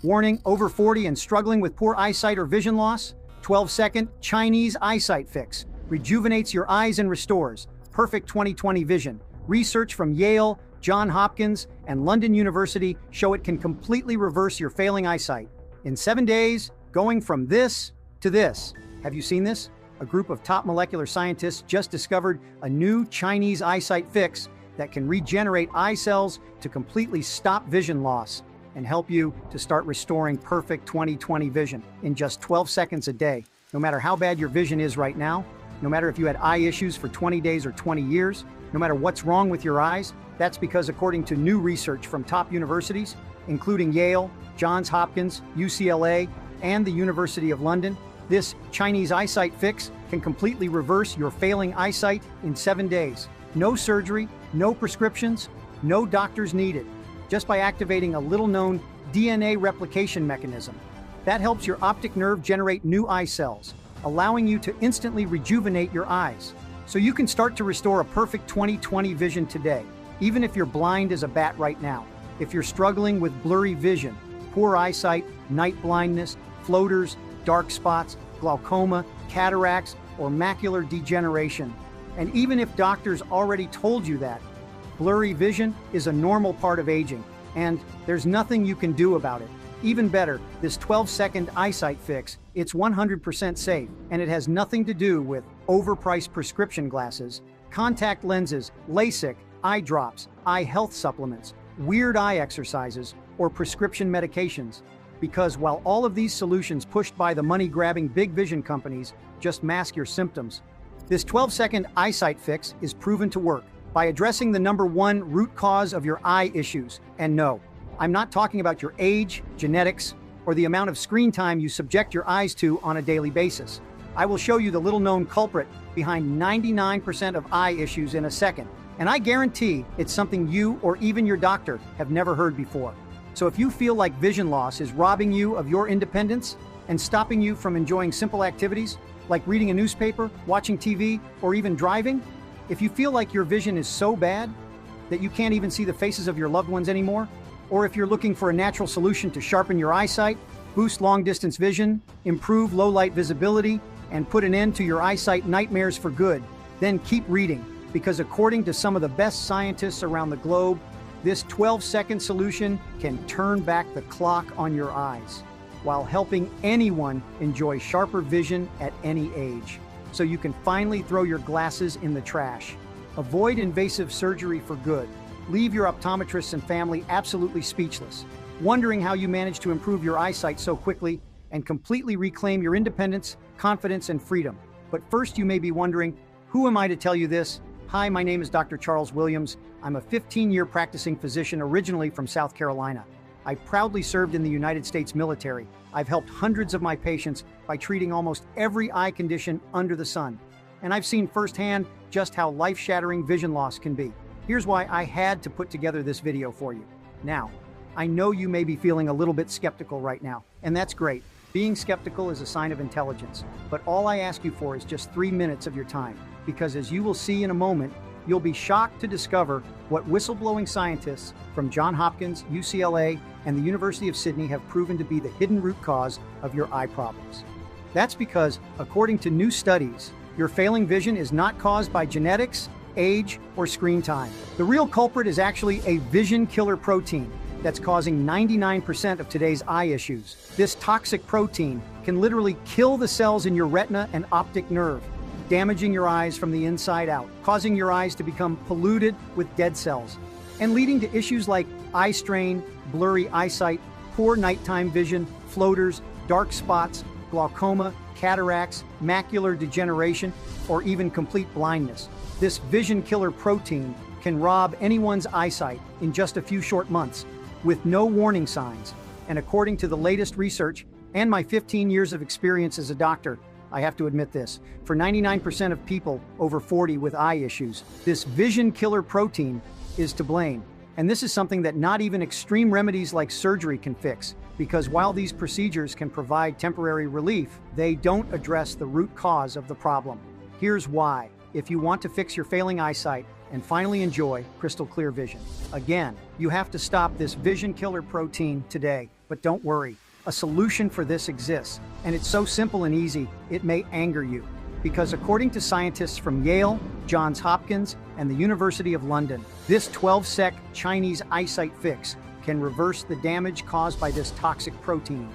Warning, over 40 and struggling with poor eyesight or vision loss? 12-second Chinese eyesight fix. Rejuvenates your eyes and restores perfect 20/20 vision. Research from Yale, John Hopkins, and London University show it can completely reverse your failing eyesight. In 7 days, going from this to this. Have you seen this? A group of top molecular scientists just discovered a new Chinese eyesight fix that can regenerate eye cells to completely stop vision loss and help you to start restoring perfect 20/20 vision in just 12 seconds a day. No matter how bad your vision is right now, no matter if you had eye issues for 20 days or 20 years, no matter what's wrong with your eyes, that's because according to new research from top universities, including Yale, Johns Hopkins, UCLA, and the University of London, this Chinese eyesight fix can completely reverse your failing eyesight in 7 days. No surgery, no prescriptions, no doctors needed. Just by activating a little-known DNA replication mechanism. That helps your optic nerve generate new eye cells, allowing you to instantly rejuvenate your eyes. So you can start to restore a perfect 20/20 vision today, even if you're blind as a bat right now. If you're struggling with blurry vision, poor eyesight, night blindness, floaters, dark spots, glaucoma, cataracts, or macular degeneration. And even if doctors already told you that, blurry vision is a normal part of aging, and there's nothing you can do about it. Even better, this 12-second eyesight fix, it's 100% safe, and it has nothing to do with overpriced prescription glasses, contact lenses, LASIK, eye drops, eye health supplements, weird eye exercises, or prescription medications. Because while all of these solutions pushed by the money-grabbing big vision companies just mask your symptoms, this 12-second eyesight fix is proven to work by addressing the #1 root cause of your eye issues. And no, I'm not talking about your age, genetics, or the amount of screen time you subject your eyes to on a daily basis. I will show you the little-known culprit behind 99% of eye issues in a second, and I guarantee it's something you or even your doctor have never heard before. So if you feel like vision loss is robbing you of your independence and stopping you from enjoying simple activities like reading a newspaper, watching TV, or even driving, if you feel like your vision is so bad that you can't even see the faces of your loved ones anymore, or if you're looking for a natural solution to sharpen your eyesight, boost long-distance vision, improve low-light visibility, and put an end to your eyesight nightmares for good, then keep reading, because according to some of the best scientists around the globe, this 12-second solution can turn back the clock on your eyes, while helping anyone enjoy sharper vision at any age. So you can finally throw your glasses in the trash. Avoid invasive surgery for good. Leave your optometrists and family absolutely speechless, wondering how you managed to improve your eyesight so quickly and completely reclaim your independence, confidence, and freedom. But first you may be wondering, who am I to tell you this? Hi, my name is Dr. Charles Williams. I'm a 15-year practicing physician originally from South Carolina. I proudly served in the United States military. I've helped hundreds of my patients by treating almost every eye condition under the sun. And I've seen firsthand just how life-shattering vision loss can be. Here's why I had to put together this video for you. Now, I know you may be feeling a little bit skeptical right now, and that's great. Being skeptical is a sign of intelligence, but all I ask you for is just 3 minutes of your time, because as you will see in a moment, you'll be shocked to discover what whistleblowing scientists from John Hopkins, UCLA, and the University of Sydney have proven to be the hidden root cause of your eye problems. That's because, according to new studies, your failing vision is not caused by genetics, age, or screen time. The real culprit is actually a vision killer protein that's causing 99% of today's eye issues. This toxic protein can literally kill the cells in your retina and optic nerve, damaging your eyes from the inside out, causing your eyes to become polluted with dead cells, and leading to issues like eye strain, blurry eyesight, poor nighttime vision, floaters, dark spots, glaucoma, cataracts, macular degeneration, or even complete blindness. This vision killer protein can rob anyone's eyesight in just a few short months with no warning signs. And according to the latest research and my 15 years of experience as a doctor, I have to admit this, for 99% of people over 40 with eye issues, this vision killer protein is to blame. And this is something that not even extreme remedies like surgery can fix, because while these procedures can provide temporary relief, they don't address the root cause of the problem. Here's why. If you want to fix your failing eyesight and finally enjoy crystal clear vision. Again, you have to stop this vision killer protein today, but don't worry. A solution for this exists, and it's so simple and easy, it may anger you. Because according to scientists from Yale, Johns Hopkins, and the University of London, this 12-sec Chinese eyesight fix can reverse the damage caused by this toxic protein.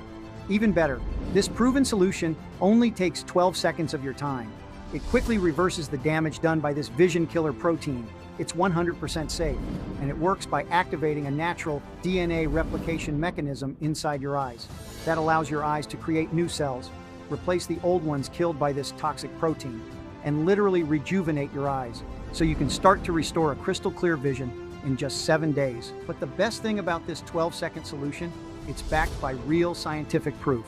Even better, this proven solution only takes 12 seconds of your time. It quickly reverses the damage done by this vision killer protein. It's 100% safe, and it works by activating a natural DNA replication mechanism inside your eyes. That allows your eyes to create new cells, replace the old ones killed by this toxic protein, and literally rejuvenate your eyes, so you can start to restore a crystal clear vision in just 7 days. But the best thing about this 12-second solution, it's backed by real scientific proof.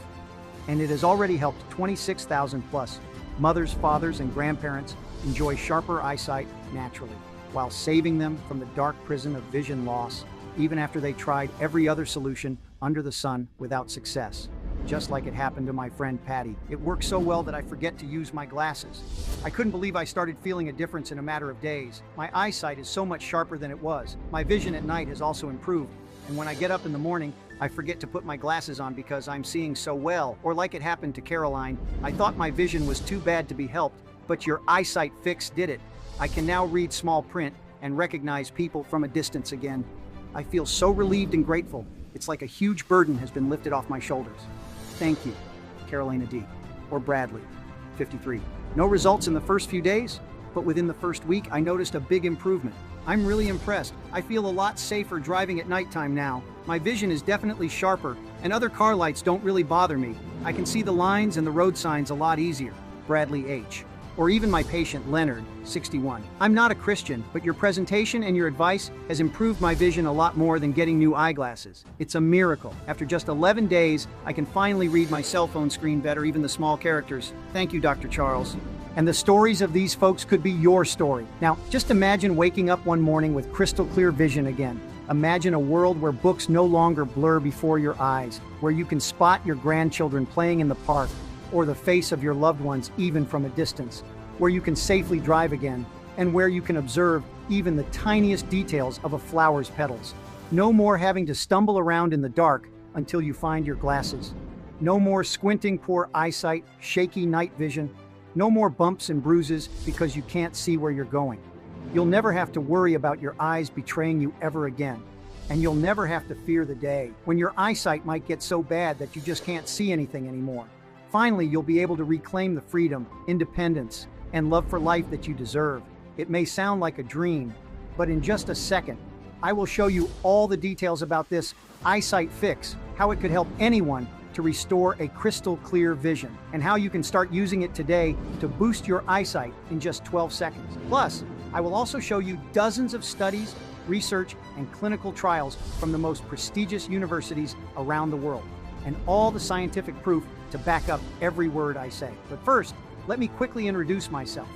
And it has already helped 26,000 plus mothers, fathers, and grandparents enjoy sharper eyesight naturally, while saving them from the dark prison of vision loss, even after they tried every other solution under the sun without success. Just like it happened to my friend Patty. It worked so well that I forget to use my glasses. I couldn't believe I started feeling a difference in a matter of days. My eyesight is so much sharper than it was. My vision at night has also improved, and when I get up in the morning, I forget to put my glasses on because I'm seeing so well. Or like it happened to Caroline, I thought my vision was too bad to be helped, but your eyesight fix did it. I can now read small print and recognize people from a distance again. I feel so relieved and grateful. It's like a huge burden has been lifted off my shoulders. Thank you, Carolina D. Or Bradley, 53. No results in the first few days, but within the first week, I noticed a big improvement. I'm really impressed. I feel a lot safer driving at nighttime now. My vision is definitely sharper, and other car lights don't really bother me. I can see the lines and the road signs a lot easier. Bradley H. Or even my patient, Leonard, 61. I'm not a Christian, but your presentation and your advice has improved my vision a lot more than getting new eyeglasses. It's a miracle. After just 11 days, I can finally read my cell phone screen better, even the small characters. Thank you, Dr. Charles. And the stories of these folks could be your story. Now, just imagine waking up one morning with crystal clear vision again. Imagine a world where books no longer blur before your eyes, where you can spot your grandchildren playing in the park, or the face of your loved ones even from a distance, where you can safely drive again, and where you can observe even the tiniest details of a flower's petals. No more having to stumble around in the dark until you find your glasses. No more squinting, poor eyesight, shaky night vision. No more bumps and bruises because you can't see where you're going. You'll never have to worry about your eyes betraying you ever again. And you'll never have to fear the day when your eyesight might get so bad that you just can't see anything anymore. Finally, you'll be able to reclaim the freedom, independence, and love for life that you deserve. It may sound like a dream, but in just a second, I will show you all the details about this eyesight fix, how it could help anyone to restore a crystal clear vision, and how you can start using it today to boost your eyesight in just 12 seconds. Plus, I will also show you dozens of studies, research, and clinical trials from the most prestigious universities around the world, and all the scientific proof to back up every word I say. But first, let me quickly introduce myself.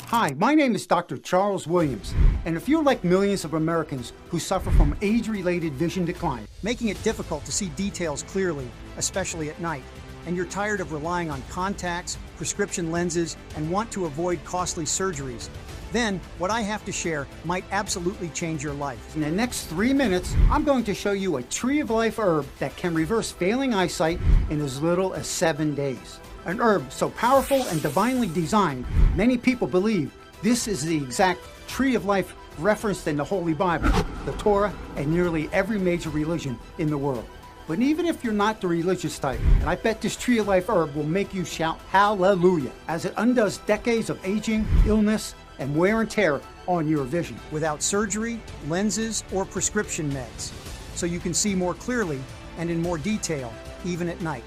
Hi, my name is Dr. Charles Williams, and if you're like millions of Americans who suffer from age-related vision decline, making it difficult to see details clearly, especially at night, and you're tired of relying on contacts, prescription lenses, and want to avoid costly surgeries, then what I have to share might absolutely change your life. in the next 3 minutes, I'm going to show you a tree of life herb that can reverse failing eyesight in as little as 7 days. An herb so powerful and divinely designed, many people believe this is the exact tree of life referenced in the Holy Bible, the Torah, and nearly every major religion in the world. But even if you're not the religious type, I bet this tree of life herb will make you shout hallelujah, as it undoes decades of aging, illness, and wear and tear on your vision. Without surgery, lenses, or prescription meds, so you can see more clearly and in more detail, even at night.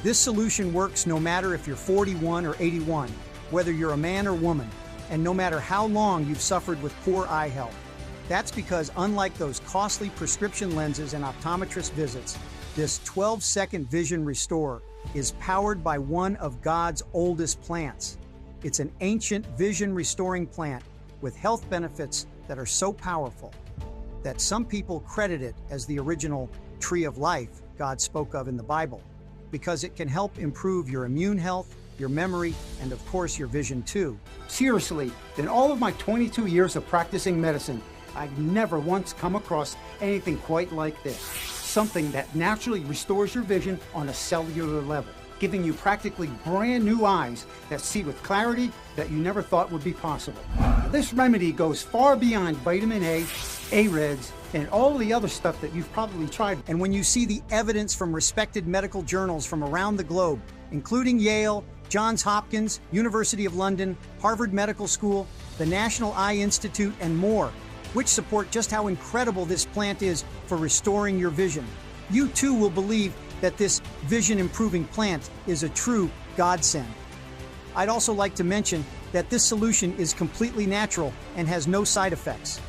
This solution works no matter if you're 41 or 81, whether you're a man or woman, and no matter how long you've suffered with poor eye health. That's because unlike those costly prescription lenses and optometrist visits, this 12-second vision restore is powered by one of God's oldest plants. It's an ancient vision restoring plant with health benefits that are so powerful that some people credit it as the original tree of life God spoke of in the Bible, because it can help improve your immune health, your memory, and of course your vision too. Seriously, in all of my 22 years of practicing medicine, I've never once come across anything quite like this. Something that naturally restores your vision on a cellular level, giving you practically brand new eyes that see with clarity that you never thought would be possible. This remedy goes far beyond vitamin A, AREDs, and all the other stuff that you've probably tried. And when you see the evidence from respected medical journals from around the globe, including Yale, Johns Hopkins, University of London, Harvard Medical School, the National Eye Institute, and more, which support just how incredible this plant is for restoring your vision, you too will believe that this vision-improving plant is a true godsend. I'd also like to mention that this solution is completely natural and has no side effects.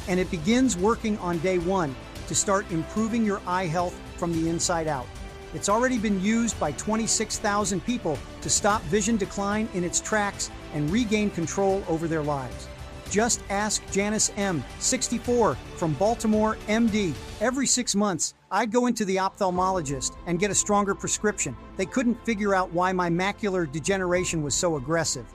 And it begins working on day one to start improving your eye health from the inside out. It's already been used by 26,000 people to stop vision decline in its tracks and regain control over their lives. Just ask Janice M., 64, from Baltimore, MD. Every 6 months, I'd go into the ophthalmologist and get a stronger prescription. They couldn't figure out why my macular degeneration was so aggressive.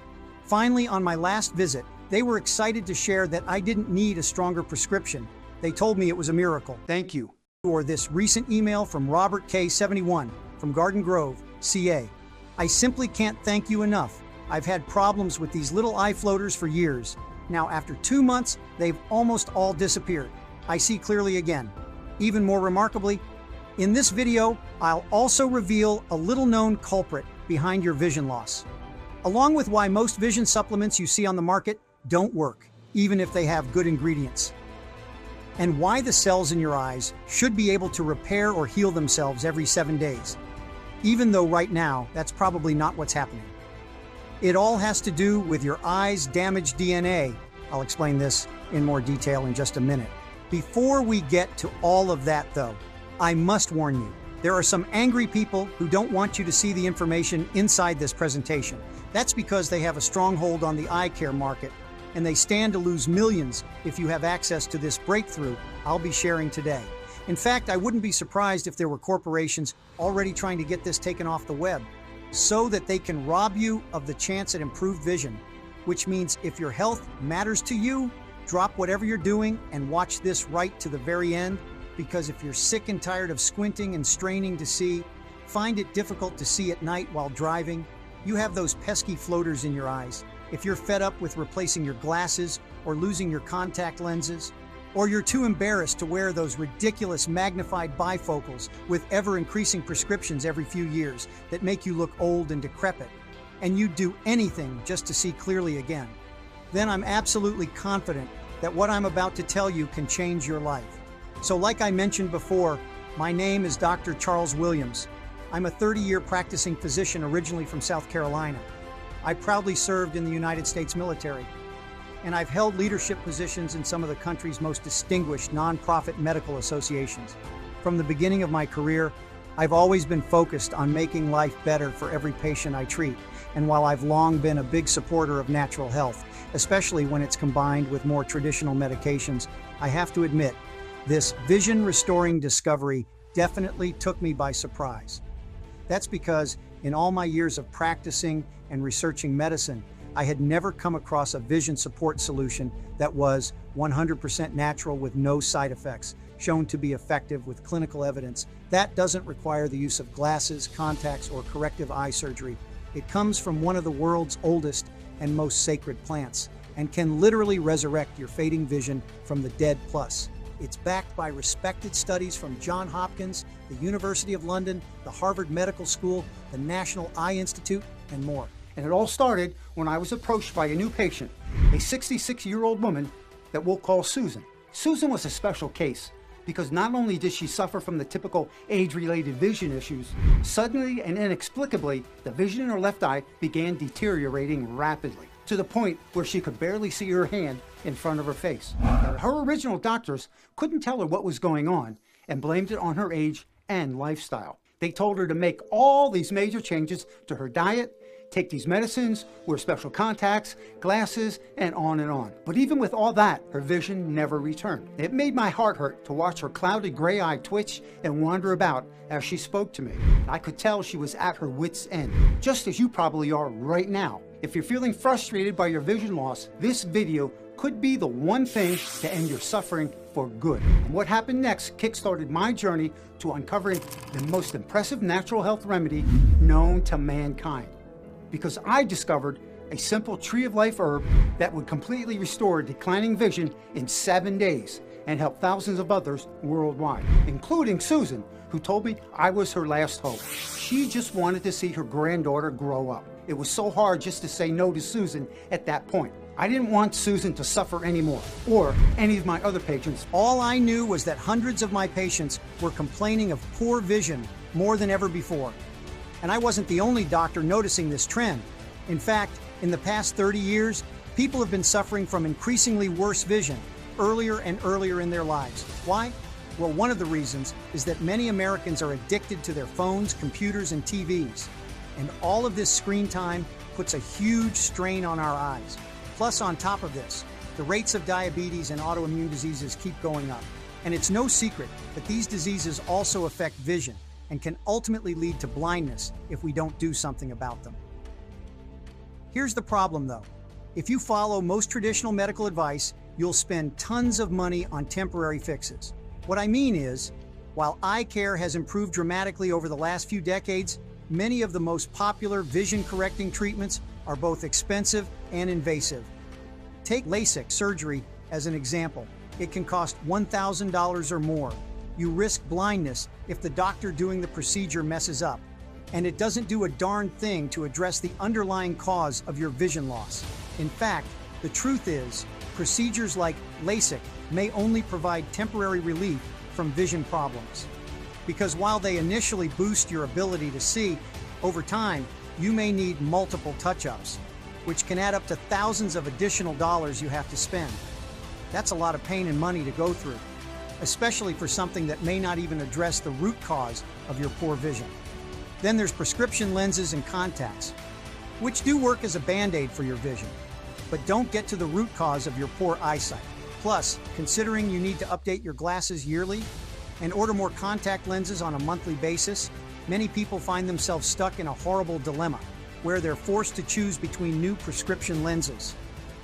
Finally, on my last visit, they were excited to share that I didn't need a stronger prescription. They told me it was a miracle. Thank you. Or this recent email from Robert K. 71 from Garden Grove, CA. I simply can't thank you enough. I've had problems with these little eye floaters for years. Now, after 2 months, they've almost all disappeared. I see clearly again. Even more remarkably, in this video, I'll also reveal a little-known culprit behind your vision loss, along with why most vision supplements you see on the market don't work, even if they have good ingredients, and why the cells in your eyes should be able to repair or heal themselves every 7 days, even though right now that's probably not what's happening. It all has to do with your eye's damaged DNA. I'll explain this in more detail in just a minute. Before we get to all of that though, I must warn you, there are some angry people who don't want you to see the information inside this presentation. That's because they have a stronghold on the eye care market, and they stand to lose millions if you have access to this breakthrough I'll be sharing today. In fact, I wouldn't be surprised if there were corporations already trying to get this taken off the web so that they can rob you of the chance at improved vision, which means if your health matters to you, drop whatever you're doing and watch this right to the very end, because if you're sick and tired of squinting and straining to see, find it difficult to see at night while driving, you have those pesky floaters in your eyes, if you're fed up with replacing your glasses or losing your contact lenses, or you're too embarrassed to wear those ridiculous magnified bifocals with ever-increasing prescriptions every few years that make you look old and decrepit, and you'd do anything just to see clearly again, then I'm absolutely confident that what I'm about to tell you can change your life. So like I mentioned before, my name is Dr. Charles Williams. I'm a 30-year practicing physician originally from South Carolina. I proudly served in the United States military, and I've held leadership positions in some of the country's most distinguished nonprofit medical associations. From the beginning of my career, I've always been focused on making life better for every patient I treat. And while I've long been a big supporter of natural health, especially when it's combined with more traditional medications, I have to admit, this vision-restoring discovery definitely took me by surprise. That's because in all my years of practicing and researching medicine, I had never come across a vision support solution that was 100% natural with no side effects, shown to be effective with clinical evidence. That doesn't require the use of glasses, contacts, or corrective eye surgery. It comes from one of the world's oldest and most sacred plants, and can literally resurrect your fading vision from the dead plus. It's backed by respected studies from John Hopkins, the University of London, the Harvard Medical School, the National Eye Institute, and more. And it all started when I was approached by a new patient, a 66-year-old woman that we'll call Susan. Susan was a special case because not only did she suffer from the typical age-related vision issues, suddenly and inexplicably, the vision in her left eye began deteriorating rapidly, to the point where she could barely see her hand in front of her face. Her original doctors couldn't tell her what was going on and blamed it on her age and lifestyle. They told her to make all these major changes to her diet, take these medicines, wear special contacts, glasses, and on and on. But even with all that, her vision never returned. It made my heart hurt to watch her clouded gray eye twitch and wander about as she spoke to me. I could tell she was at her wit's end, just as you probably are right now. If you're feeling frustrated by your vision loss, this video could be the one thing to end your suffering for good. And what happened next kickstarted my journey to uncovering the most impressive natural health remedy known to mankind. Because I discovered a simple tree of life herb that would completely restore declining vision in 7 days and help thousands of others worldwide, including Susan, who told me I was her last hope. She just wanted to see her granddaughter grow up. It was so hard just to say no to Susan at that point. I didn't want Susan to suffer anymore, or any of my other patients. All I knew was that hundreds of my patients were complaining of poor vision more than ever before. And I wasn't the only doctor noticing this trend. In fact, in the past 30 years, people have been suffering from increasingly worse vision earlier and earlier in their lives. Why? Well, one of the reasons is that many Americans are addicted to their phones, computers, and TVs. And all of this screen time puts a huge strain on our eyes. Plus, on top of this, the rates of diabetes and autoimmune diseases keep going up. And it's no secret that these diseases also affect vision and can ultimately lead to blindness if we don't do something about them. Here's the problem, though. If you follow most traditional medical advice, you'll spend tons of money on temporary fixes. What I mean is, while eye care has improved dramatically over the last few decades, many of the most popular vision-correcting treatments are both expensive and invasive. Take LASIK surgery as an example. It can cost $1,000 or more. You risk blindness if the doctor doing the procedure messes up, and it doesn't do a darn thing to address the underlying cause of your vision loss. In fact, the truth is, procedures like LASIK may only provide temporary relief from vision problems. Because while they initially boost your ability to see, over time, you may need multiple touch-ups, which can add up to thousands of additional dollars you have to spend. That's a lot of pain and money to go through, especially for something that may not even address the root cause of your poor vision. Then there's prescription lenses and contacts, which do work as a band-aid for your vision, but don't get to the root cause of your poor eyesight. Plus, considering you need to update your glasses yearly and order more contact lenses on a monthly basis, many people find themselves stuck in a horrible dilemma where they're forced to choose between new prescription lenses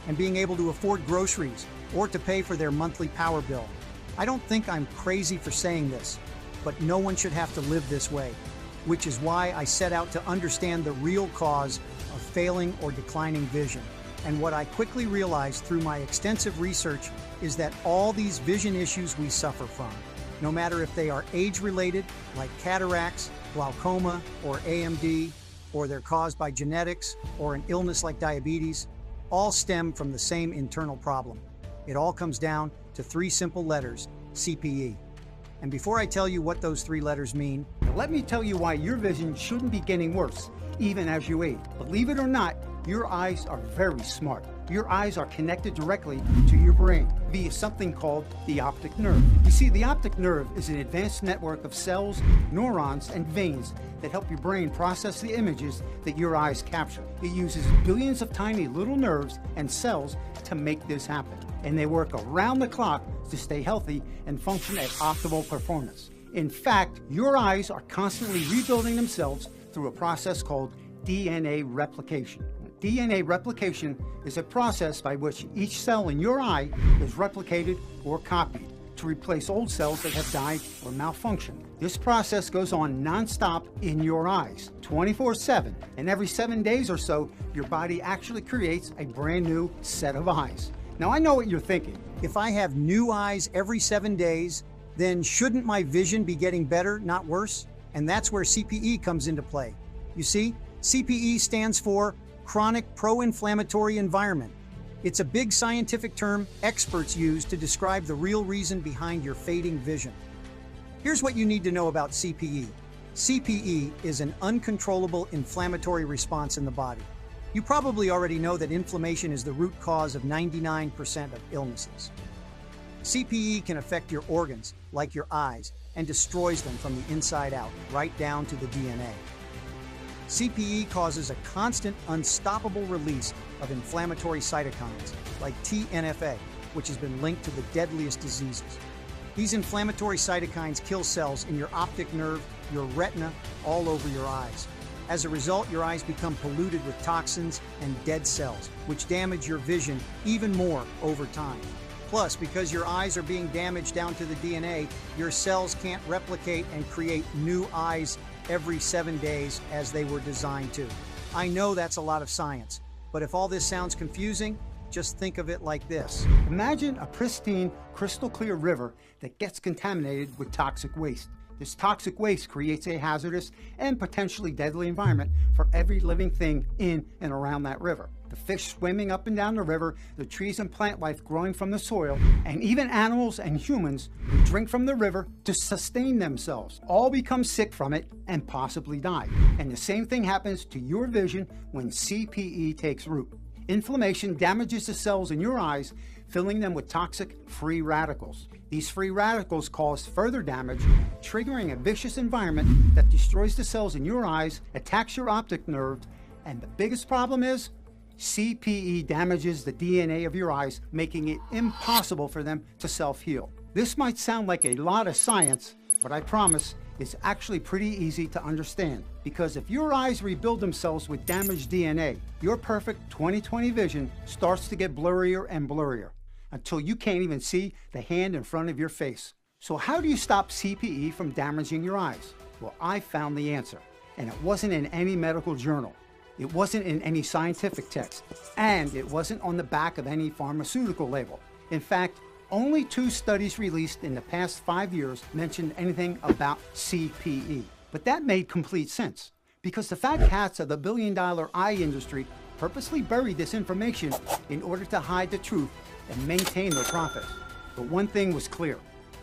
and being able to afford groceries or to pay for their monthly power bill. I don't think I'm crazy for saying this, but no one should have to live this way, which is why I set out to understand the real cause of failing or declining vision. And what I quickly realized through my extensive research is that all these vision issues we suffer from, no matter if they are age-related, like cataracts, glaucoma, or AMD, or they're caused by genetics or an illness like diabetes, all stem from the same internal problem. It all comes down to 3 simple letters, CPE. And before I tell you what those 3 letters mean, let me tell you why your vision shouldn't be getting worse, even as you age. Believe it or not, your eyes are very smart. Your eyes are connected directly to your brain via something called the optic nerve. You see, the optic nerve is an advanced network of cells, neurons, and veins that help your brain process the images that your eyes capture. It uses billions of tiny little nerves and cells to make this happen, and they work around the clock to stay healthy and function at optimal performance. In fact, your eyes are constantly rebuilding themselves through a process called DNA replication. DNA replication is a process by which each cell in your eye is replicated or copied to replace old cells that have died or malfunctioned. This process goes on non-stop in your eyes, 24/7, and every 7 days or so, your body actually creates a brand new set of eyes. Now, I know what you're thinking. If I have new eyes every 7 days, then shouldn't my vision be getting better, not worse? And that's where CPE comes into play. You see, CPE stands for chronic pro-inflammatory environment. It's a big scientific term experts use to describe the real reason behind your fading vision. Here's what you need to know about CPE. CPE is an uncontrollable inflammatory response in the body. You probably already know that inflammation is the root cause of 99% of illnesses. CPE can affect your organs, like your eyes, and destroys them from the inside out, right down to the DNA. CPE causes a constant, unstoppable release of inflammatory cytokines like TNFA, which has been linked to the deadliest diseases. These inflammatory cytokines kill cells in your optic nerve, your retina, all over your eyes. As a result, your eyes become polluted with toxins and dead cells, which damage your vision even more over time. Plus, because your eyes are being damaged down to the DNA, your cells can't replicate and create new eyes every 7 days as they were designed to. I know that's a lot of science, but if all this sounds confusing, just think of it like this. Imagine a pristine, crystal clear river that gets contaminated with toxic waste. This toxic waste creates a hazardous and potentially deadly environment for every living thing in and around that river. The fish swimming up and down the river, the trees and plant life growing from the soil, and even animals and humans who drink from the river to sustain themselves all become sick from it and possibly die. And the same thing happens to your vision when CPE takes root. Inflammation damages the cells in your eyes, filling them with toxic free radicals. These free radicals cause further damage, triggering a vicious environment that destroys the cells in your eyes, attacks your optic nerve, and the biggest problem is CPE damages the DNA of your eyes, making it impossible for them to self-heal. This might sound like a lot of science, but I promise it's actually pretty easy to understand. Because if your eyes rebuild themselves with damaged DNA, your perfect 20/20 vision starts to get blurrier and blurrier until you can't even see the hand in front of your face. So how do you stop CPE from damaging your eyes? Well, I found the answer, and it wasn't in any medical journal. It wasn't in any scientific text, and it wasn't on the back of any pharmaceutical label. In fact, only 2 studies released in the past 5 years mentioned anything about CPE. But that made complete sense, because the fat cats of the billion-dollar eye industry purposely buried this information in order to hide the truth and maintain their profits. But one thing was clear: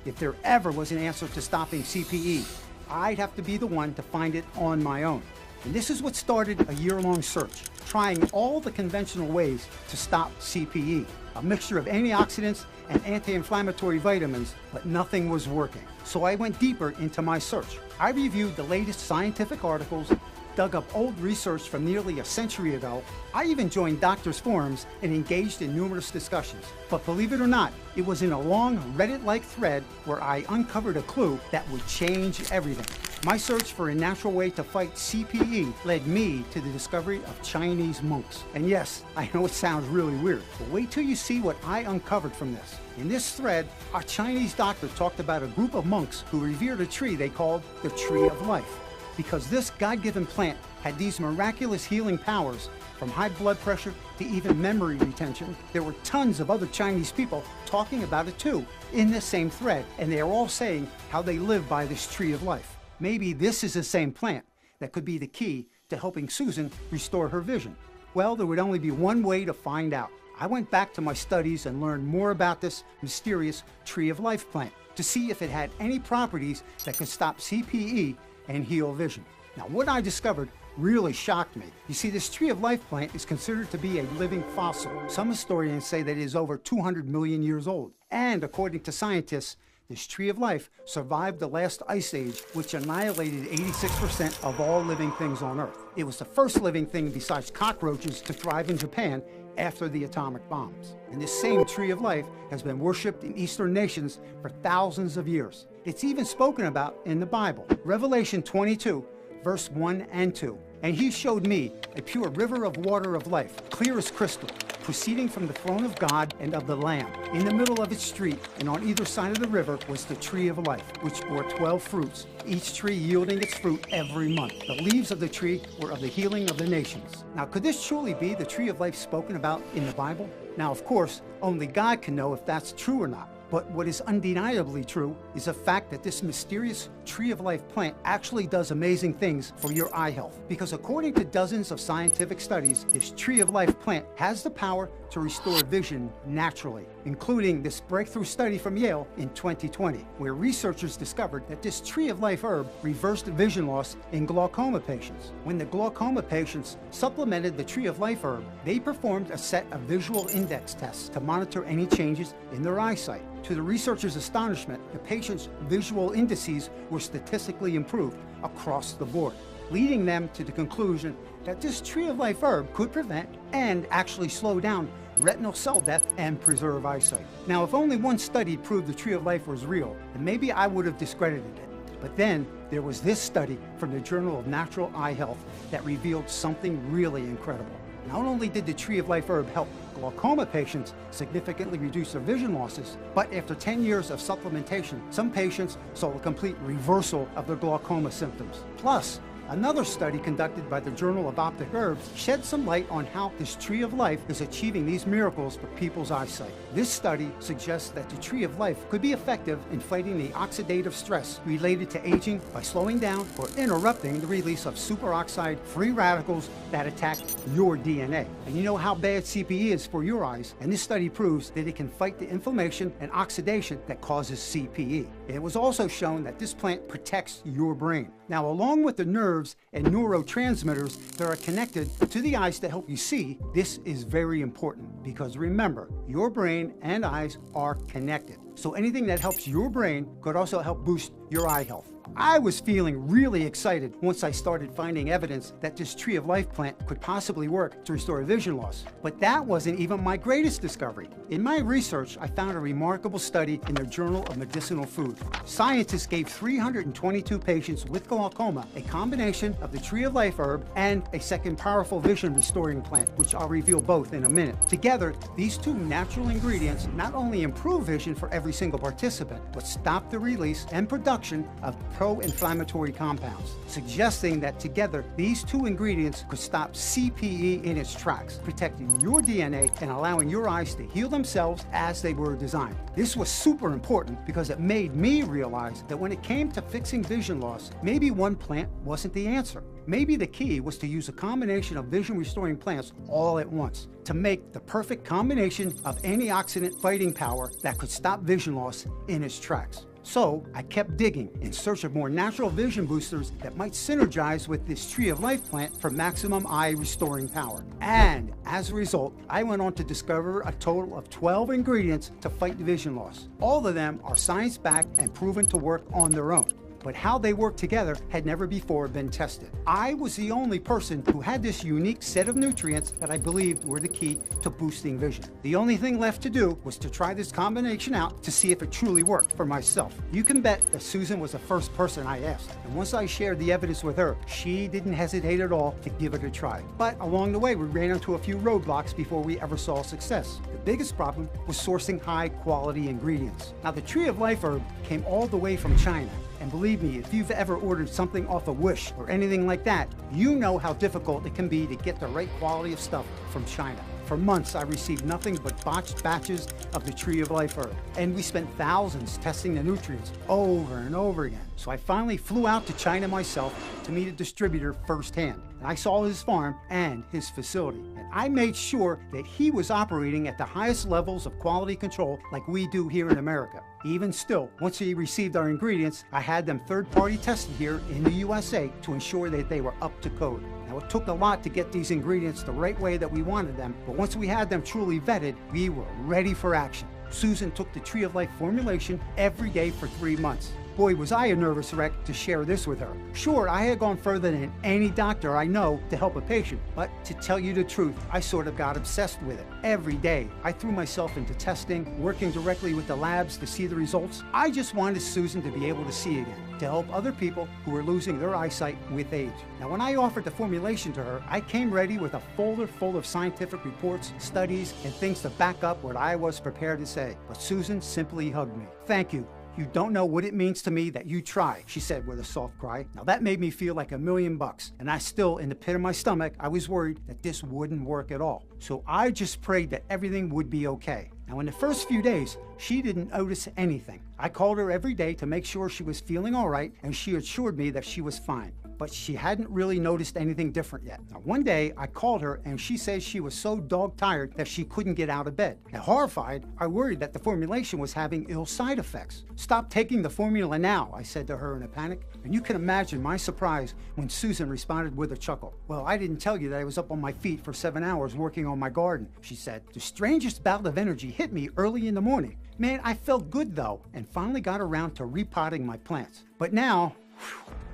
if there ever was an answer to stopping CPE, I'd have to be the one to find it on my own. And this is what started a year-long search, trying all the conventional ways to stop CPE, a mixture of antioxidants and anti-inflammatory vitamins, but nothing was working. So I went deeper into my search. I reviewed the latest scientific articles, dug up old research from nearly a century ago. I even joined doctors' forums and engaged in numerous discussions. But believe it or not, it was in a long Reddit-like thread where I uncovered a clue that would change everything. My search for a natural way to fight CPE led me to the discovery of Chinese monks. And yes, I know it sounds really weird, but wait till you see what I uncovered from this. In this thread, a Chinese doctor talked about a group of monks who revered a tree they called the Tree of Life. Because this God-given plant had these miraculous healing powers, from high blood pressure to even memory retention, there were tons of other Chinese people talking about it too, in this same thread, and they are all saying how they live by this Tree of Life. Maybe this is the same plant that could be the key to helping Susan restore her vision. Well, there would only be one way to find out. I went back to my studies and learned more about this mysterious Tree of Life plant to see if it had any properties that could stop CPE and heal vision. Now, what I discovered really shocked me. You see, this Tree of Life plant is considered to be a living fossil. Some historians say that it is over 200 million years old. And according to scientists, this Tree of Life survived the last ice age, which annihilated 86% of all living things on Earth. It was the first living thing besides cockroaches to thrive in Japan after the atomic bombs. And this same Tree of Life has been worshipped in Eastern nations for thousands of years. It's even spoken about in the Bible. Revelation 22, verse 1 and 2. And he showed me a pure river of water of life, clear as crystal, proceeding from the throne of God and of the Lamb. In the middle of its street and on either side of the river was the Tree of Life, which bore 12 fruits, each tree yielding its fruit every month. The leaves of the tree were of the healing of the nations. Now, could this truly be the Tree of Life spoken about in the Bible? Now, of course, only God can know if that's true or not. But what is undeniably true is the fact that this mysterious Tree of Life plant actually does amazing things for your eye health. Because according to dozens of scientific studies, this Tree of Life plant has the power to restore vision naturally, including this breakthrough study from Yale in 2020, where researchers discovered that this Tree of Life herb reversed vision loss in glaucoma patients. When the glaucoma patients supplemented the Tree of Life herb, they performed a set of visual index tests to monitor any changes in their eyesight. To the researchers' astonishment, the patients' visual indices were statistically improved across the board. leading them to the conclusion that this tree of life herb could prevent and actually slow down retinal cell death and preserve eyesight. Now, if only one study proved the tree of life was real, then maybe I would have discredited it. But then there was this study from the Journal of Natural Eye Health that revealed something really incredible. Not only did the tree of life herb help glaucoma patients significantly reduce their vision losses, but after 10 years of supplementation, some patients saw a complete reversal of their glaucoma symptoms. Plus, another study conducted by the Journal of Optic Herbs shed some light on how this tree of life is achieving these miracles for people's eyesight. This study suggests that the tree of life could be effective in fighting the oxidative stress related to aging by slowing down or interrupting the release of superoxide free radicals that attack your DNA. And you know how bad CPE is for your eyes, and this study proves that it can fight the inflammation and oxidation that causes CPE. It was also shown that this plant protects your brain. Now, along with the nerves and neurotransmitters that are connected to the eyes to help you see, this is very important because remember, your brain and eyes are connected. So anything that helps your brain could also help boost your eye health. I was feeling really excited once I started finding evidence that this tree of life plant could possibly work to restore vision loss. But that wasn't even my greatest discovery. In my research, I found a remarkable study in the Journal of Medicinal Food. Scientists gave 322 patients with glaucoma a combination of the tree of life herb and a second powerful vision restoring plant, which I'll reveal both in a minute. Together, these two natural ingredients not only improve vision for every single participant, but stop the release and production of pro-inflammatory compounds, suggesting that together these two ingredients could stop CPE in its tracks, protecting your DNA and allowing your eyes to heal themselves as they were designed. This was super important because it made me realize that when it came to fixing vision loss, maybe one plant wasn't the answer. Maybe the key was to use a combination of vision restoring plants all at once to make the perfect combination of antioxidant fighting power that could stop vision loss in its tracks. So I kept digging in search of more natural vision boosters that might synergize with this tree of life plant for maximum eye restoring power. And as a result, I went on to discover a total of 12 ingredients to fight vision loss. All of them are science-backed and proven to work on their own. But how they work together had never before been tested. I was the only person who had this unique set of nutrients that I believed were the key to boosting vision. The only thing left to do was to try this combination out to see if it truly worked for myself. You can bet that Susan was the first person I asked, and once I shared the evidence with her, she didn't hesitate at all to give it a try. But along the way, we ran into a few roadblocks before we ever saw success. The biggest problem was sourcing high-quality ingredients. Now, the tree of life herb came all the way from China. And believe me, if you've ever ordered something off a Wish or anything like that, you know how difficult it can be to get the right quality of stuff from China. For months, I received nothing but botched batches of the tree of life herb. And we spent thousands testing the nutrients over and over again. So I finally flew out to China myself to meet a distributor firsthand. And I saw his farm and his facility. And I made sure that he was operating at the highest levels of quality control like we do here in America. Even still, once he received our ingredients, I had them third-party tested here in the USA to ensure that they were up to code. Now, it took a lot to get these ingredients the right way that we wanted them, but once we had them truly vetted, we were ready for action. Susan took the Tree of Life formulation every day for 3 months. Boy, was I a nervous wreck to share this with her. Sure, I had gone further than any doctor I know to help a patient, but to tell you the truth, I sort of got obsessed with it. Every day, I threw myself into testing, working directly with the labs to see the results. I just wanted Susan to be able to see again, to help other people who were losing their eyesight with age. Now, when I offered the formulation to her, I came ready with a folder full of scientific reports, studies, and things to back up what I was prepared to say. But Susan simply hugged me. Thank you. You don't know what it means to me that you try, she said with a soft cry. Now that made me feel like $1,000,000, and I still, in the pit of my stomach, I was worried that this wouldn't work at all. So I just prayed that everything would be okay. Now in the first few days, she didn't notice anything. I called her every day to make sure she was feeling all right, and she assured me that she was fine. But she hadn't really noticed anything different yet. Now, one day, I called her and she said she was so dog-tired that she couldn't get out of bed. Now, horrified, I worried that the formulation was having ill side effects. "Stop taking the formula now," I said to her in a panic. And you can imagine my surprise when Susan responded with a chuckle. "Well, I didn't tell you that I was up on my feet for 7 hours working on my garden," she said. "The strangest bout of energy hit me early in the morning. Man, I felt good though, and finally got around to repotting my plants. But now,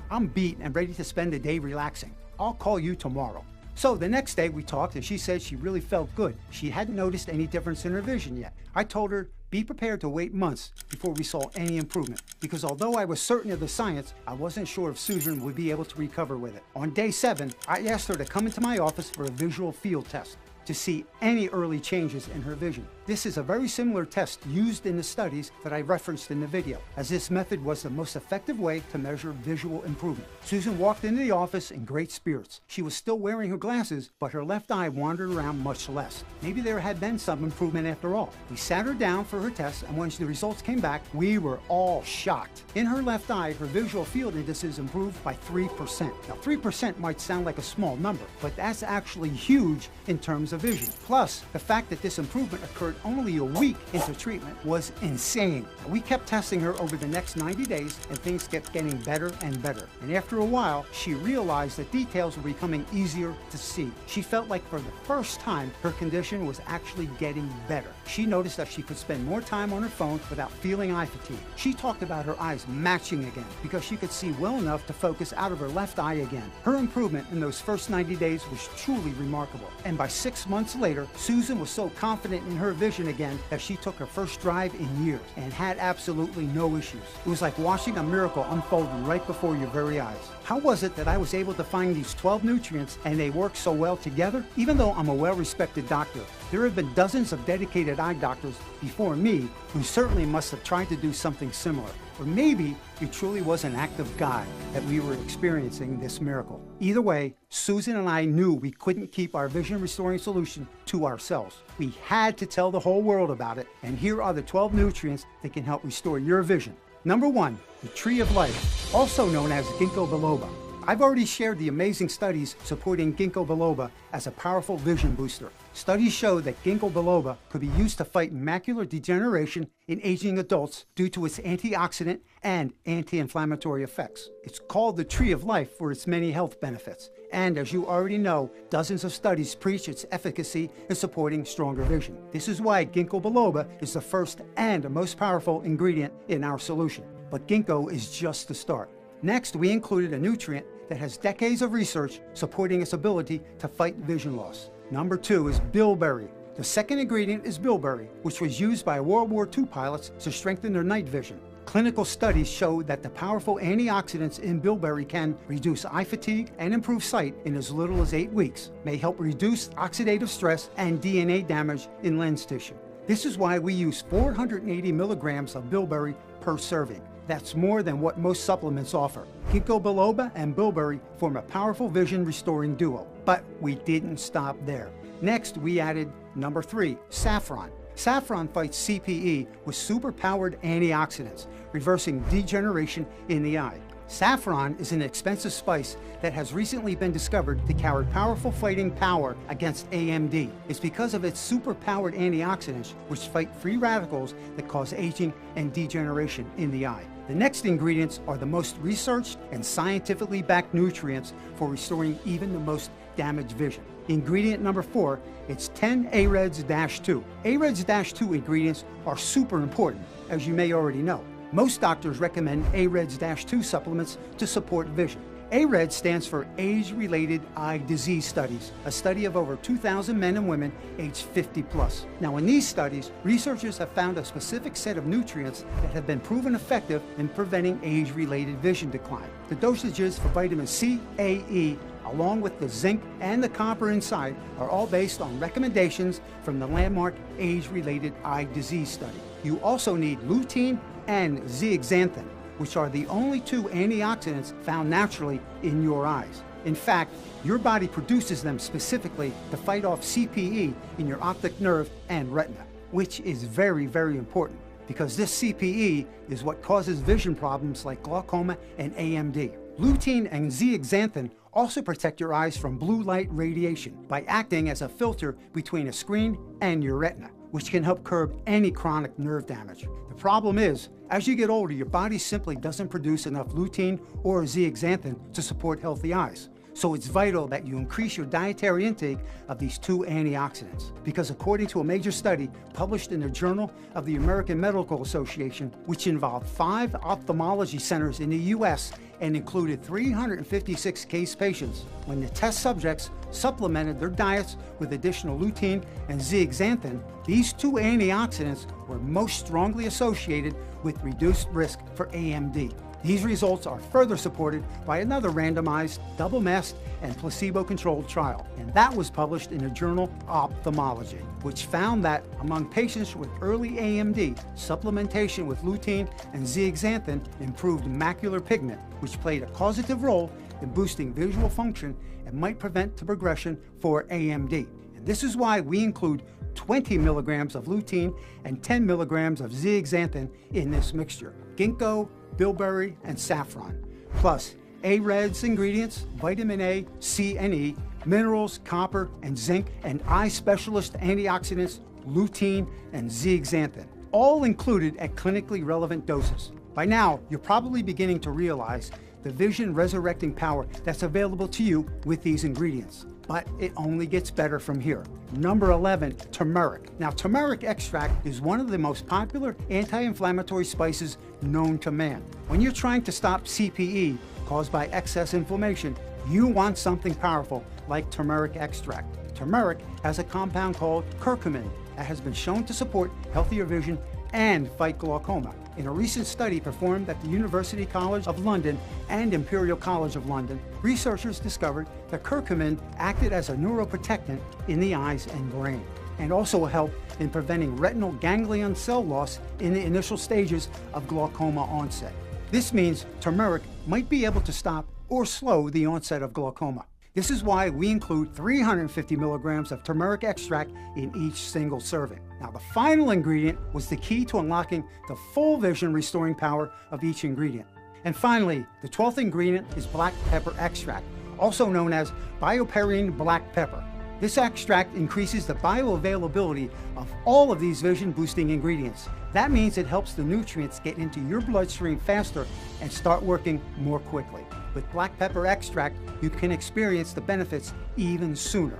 I'm beat and ready to spend the day relaxing. I'll call you tomorrow." So the next day we talked and she said she really felt good. She hadn't noticed any difference in her vision yet. I told her, be prepared to wait months before we saw any improvement, because although I was certain of the science, I wasn't sure if Susan would be able to recover with it. On day 7, I asked her to come into my office for a visual field test to see any early changes in her vision. This is a very similar test used in the studies that I referenced in the video, as this method was the most effective way to measure visual improvement. Susan walked into the office in great spirits. She was still wearing her glasses, but her left eye wandered around much less. Maybe there had been some improvement after all. We sat her down for her test, and when the results came back, we were all shocked. In her left eye, her visual field indices improved by 3%. Now, 3% might sound like a small number, but that's actually huge in terms of vision. Plus, the fact that this improvement occurred only a week into treatment was insane. We kept testing her over the next 90 days, and things kept getting better and better. And after a while, she realized that details were becoming easier to see. She felt like for the first time, her condition was actually getting better. She noticed that she could spend more time on her phone without feeling eye fatigue. She talked about her eyes matching again because she could see well enough to focus out of her left eye again. Her improvement in those first 90 days was truly remarkable. And by 6 months later, Susan was so confident in her vision again that she took her first drive in years and had absolutely no issues. It was like watching a miracle unfolding right before your very eyes. How was it that I was able to find these 12 nutrients and they work so well together? Even though I'm a well-respected doctor, there have been dozens of dedicated eye doctors before me who certainly must have tried to do something similar. Or maybe it truly was an act of God that we were experiencing this miracle. Either way, Susan and I knew we couldn't keep our vision restoring solution to ourselves. We had to tell the whole world about it, and here are the 12 nutrients that can help restore your vision. Number 1, the tree of life, also known as ginkgo biloba. I've already shared the amazing studies supporting ginkgo biloba as a powerful vision booster. Studies show that ginkgo biloba could be used to fight macular degeneration in aging adults due to its antioxidant and anti-inflammatory effects. It's called the tree of life for its many health benefits. And as you already know, dozens of studies preach its efficacy in supporting stronger vision. This is why ginkgo biloba is the first and the most powerful ingredient in our solution. But ginkgo is just the start. Next, we included a nutrient that has decades of research supporting its ability to fight vision loss. Number 2 is bilberry. The second ingredient is bilberry, which was used by World War II pilots to strengthen their night vision. Clinical studies show that the powerful antioxidants in bilberry can reduce eye fatigue and improve sight in as little as 8 weeks, may help reduce oxidative stress and DNA damage in lens tissue. This is why we use 480 milligrams of bilberry per serving. That's more than what most supplements offer. Ginkgo biloba and bilberry form a powerful vision restoring duo. But we didn't stop there. Next, we added number 3, saffron. Saffron fights CPE with super-powered antioxidants, reversing degeneration in the eye. Saffron is an expensive spice that has recently been discovered to carry powerful fighting power against AMD. It's because of its super-powered antioxidants, which fight free radicals that cause aging and degeneration in the eye. The next ingredients are the most researched and scientifically backed nutrients for restoring even the most damaged vision. Ingredient number 4, it's 10-AREDS-2. AREDS-2 ingredients are super important, as you may already know. Most doctors recommend AREDS-2 supplements to support vision. AREDS stands for Age-Related Eye Disease Studies, a study of over 2,000 men and women aged 50 plus. Now, in these studies, researchers have found a specific set of nutrients that have been proven effective in preventing age-related vision decline. The dosages for vitamin C, A, E, along with the zinc and the copper inside, are all based on recommendations from the landmark Age-Related Eye Disease Study. You also need lutein and zeaxanthin, which are the only 2 antioxidants found naturally in your eyes. In fact, your body produces them specifically to fight off CPE in your optic nerve and retina, which is very, very important because this CPE is what causes vision problems like glaucoma and AMD. Lutein and zeaxanthin also protect your eyes from blue light radiation by acting as a filter between a screen and your retina, which can help curb any chronic nerve damage. The problem is, as you get older, your body simply doesn't produce enough lutein or zeaxanthin to support healthy eyes. So it's vital that you increase your dietary intake of these two antioxidants. Because according to a major study published in the Journal of the American Medical Association, which involved 5 ophthalmology centers in the US and included 356 case patients, when the test subjects supplemented their diets with additional lutein and zeaxanthin, these two antioxidants were most strongly associated with reduced risk for AMD. These results are further supported by another randomized, double-masked, and placebo-controlled trial, and that was published in the journal Ophthalmology, which found that among patients with early AMD, supplementation with lutein and zeaxanthin improved macular pigment, which played a causative role in boosting visual function and might prevent the progression for AMD. And this is why we include 20 milligrams of lutein and 10 milligrams of zeaxanthin in this mixture: ginkgo, bilberry, and saffron, plus A-Red's ingredients, vitamin A, C, and E, minerals, copper, and zinc, and eye specialist antioxidants, lutein, and zeaxanthin, all included at clinically relevant doses. By now, you're probably beginning to realize the vision resurrecting power that's available to you with these ingredients. But it only gets better from here. Number 11, turmeric. Now, turmeric extract is one of the most popular anti-inflammatory spices known to man. When you're trying to stop CPE caused by excess inflammation, you want something powerful like turmeric extract. Turmeric has a compound called curcumin that has been shown to support healthier vision and fight glaucoma. In a recent study performed at the University College of London and Imperial College of London, researchers discovered that curcumin acted as a neuroprotectant in the eyes and brain, and also helped in preventing retinal ganglion cell loss in the initial stages of glaucoma onset. This means turmeric might be able to stop or slow the onset of glaucoma. This is why we include 350 milligrams of turmeric extract in each single serving. Now, the final ingredient was the key to unlocking the full vision restoring power of each ingredient. And finally, the 12th ingredient is black pepper extract, also known as bioperine black pepper. This extract increases the bioavailability of all of these vision-boosting ingredients. That means it helps the nutrients get into your bloodstream faster and start working more quickly. With black pepper extract, you can experience the benefits even sooner.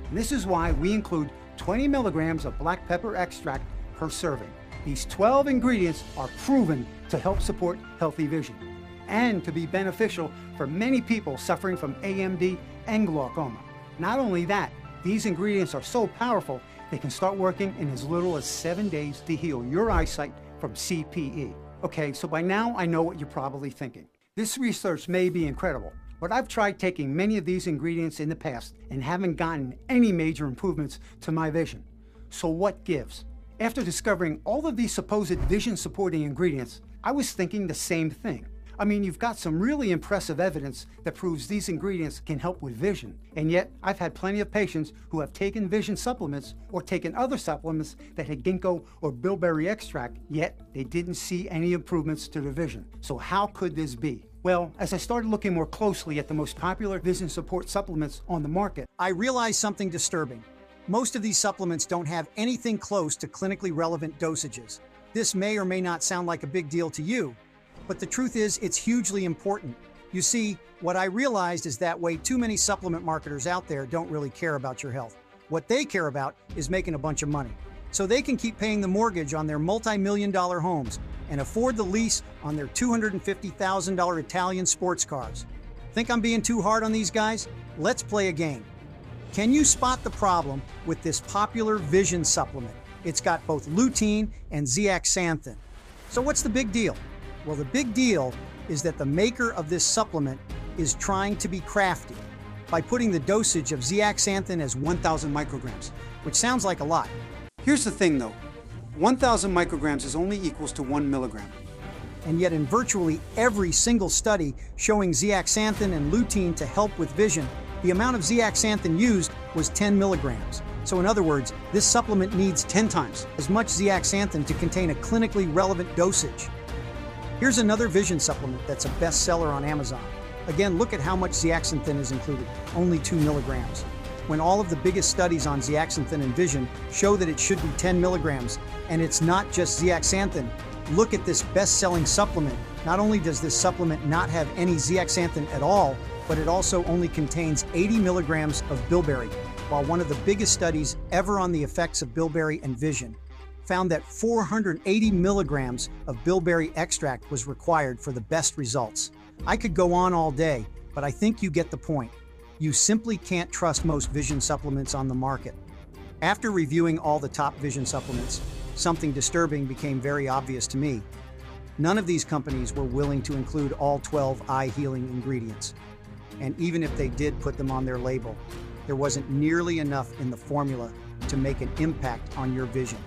And this is why we include 20 milligrams of black pepper extract per serving. These 12 ingredients are proven to help support healthy vision and to be beneficial for many people suffering from AMD and glaucoma. Not only that, these ingredients are so powerful they can start working in as little as 7 days to heal your eyesight from CPE. Okay, so by now I know what you're probably thinking. This research may be incredible, but I've tried taking many of these ingredients in the past and haven't gotten any major improvements to my vision. So what gives? After discovering all of these supposed vision-supporting ingredients, I was thinking the same thing. I mean, you've got some really impressive evidence that proves these ingredients can help with vision. And yet, I've had plenty of patients who have taken vision supplements or taken other supplements that had ginkgo or bilberry extract, yet they didn't see any improvements to their vision. So how could this be? Well, as I started looking more closely at the most popular vision support supplements on the market, I realized something disturbing. Most of these supplements don't have anything close to clinically relevant dosages. This may or may not sound like a big deal to you, but the truth is it's hugely important. You see, what I realized is that way too many supplement marketers out there don't really care about your health. What they care about is making a bunch of money, so they can keep paying the mortgage on their multi-million-dollar homes and afford the lease on their $250,000 Italian sports cars. Think I'm being too hard on these guys? Let's play a game. Can you spot the problem with this popular vision supplement? It's got both lutein and zeaxanthin. So what's the big deal? Well, the big deal is that the maker of this supplement is trying to be crafty by putting the dosage of zeaxanthin as 1,000 micrograms, which sounds like a lot. here's the thing though. 1,000 micrograms is only equals to 1 milligram. And yet in virtually every single study showing zeaxanthin and lutein to help with vision, the amount of zeaxanthin used was 10 milligrams. So in other words, this supplement needs 10 times as much zeaxanthin to contain a clinically relevant dosage. Here's another vision supplement that's a bestseller on Amazon. Again, look at how much zeaxanthin is included, only 2 milligrams. When all of the biggest studies on zeaxanthin and vision show that it should be 10 milligrams, and it's not just zeaxanthin. Look at this best-selling supplement. Not only does this supplement not have any zeaxanthin at all, but it also only contains 80 milligrams of bilberry, while one of the biggest studies ever on the effects of bilberry and vision found that 480 milligrams of bilberry extract was required for the best results. I could go on all day, but I think you get the point. You simply can't trust most vision supplements on the market. After reviewing all the top vision supplements, something disturbing became very obvious to me. None of these companies were willing to include all 12 eye-healing ingredients. And even if they did put them on their label, there wasn't nearly enough in the formula to make an impact on your vision.